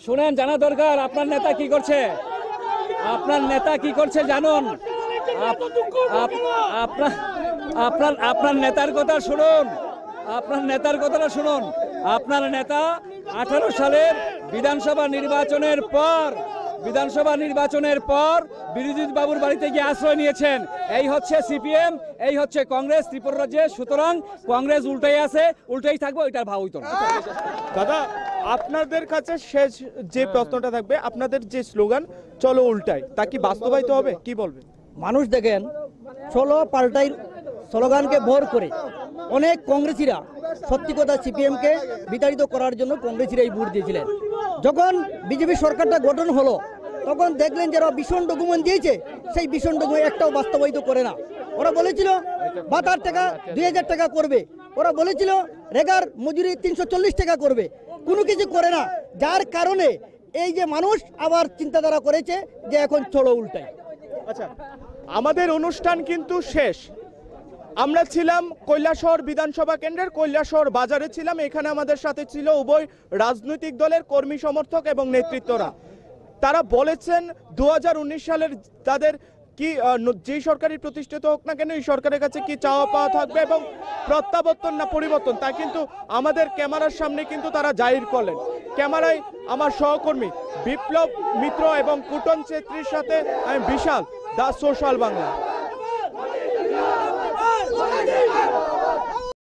শুনেন, জানা দরকার। আপনার নেতা কি করছে জানুন। আপনার নেতার কথা শুনুন। আপনার নেতা 18 সালের বিধানসভা নির্বাচনের পর বিরোধী বাবুর বাড়িতে গিয়ে আশ্রয় নিয়েছেন। এই হচ্ছে সিপিএম, এই হচ্ছে কংগ্রেস ত্রিপুরা রাজ্যে। সুতরাং কংগ্রেস উল্টাই থাকবে, ওইটার ভাব হইতো না। দাদা, আপনাদের কাছে শেষ যে প্রশ্নটা থাকবে, আপনাদের যে স্লোগান চলো উল্টাই, তা কি বাস্তবায়িত হবে, কি বলবেন? মানুষ দেখেন চলো পাল্টাই স্লোগানকে ভর করে অনেক কংগ্রেসীরা সত্যি কথা সিপিএমকে বিতাড়িত করার জন্য কংগ্রেসীরাই ভোট দিয়েছিলেন। যখন বিজেপি সরকারটা গঠন হলো তখন দেখলেন যারা ভীষণ ডকুমেন্ট দিয়েছে, সেই ভীষণ ডকুমেন্ট একটাও বাস্তবায়িত করে না। ওরা বলেছিল ভাতার টাকা 2000 টাকা করবে, ওরা বলেছিল রেগার মজুরি 340 টাকা করবে, কোনো কিছু করে না। যার কারণে এই যে মানুষ আবার চিন্তাধারা করেছে যে এখন চলো উল্টাই। আচ্ছা, আমাদের অনুষ্ঠান কিন্তু শেষ। আমরা ছিলাম কৈলাসহর বিধানসভা কেন্দ্রের কৈলাসহর বাজারে ছিলাম। এখানে আমাদের সাথে ছিল উভয় রাজনৈতিক দলের কর্মী সমর্থক এবং নেতৃত্বরা। তারা বলেছেন 2019 সালের তাদের কি যেই সরকারই প্রতিষ্ঠিত হোক না কেন, এই সরকারের কাছে কি চাওয়া পাওয়া থাকবে এবং প্রত্যাবর্তন না পরিবর্তন, তা কিন্তু আমাদের ক্যামেরার সামনে কিন্তু তারা জাহির করলেন। ক্যামেরায় আমার সহকর্মী বিপ্লব মিত্র এবং কুটন ছেত্রীর সাথে আমি বিশাল, দা সোশ্যাল বাংলা।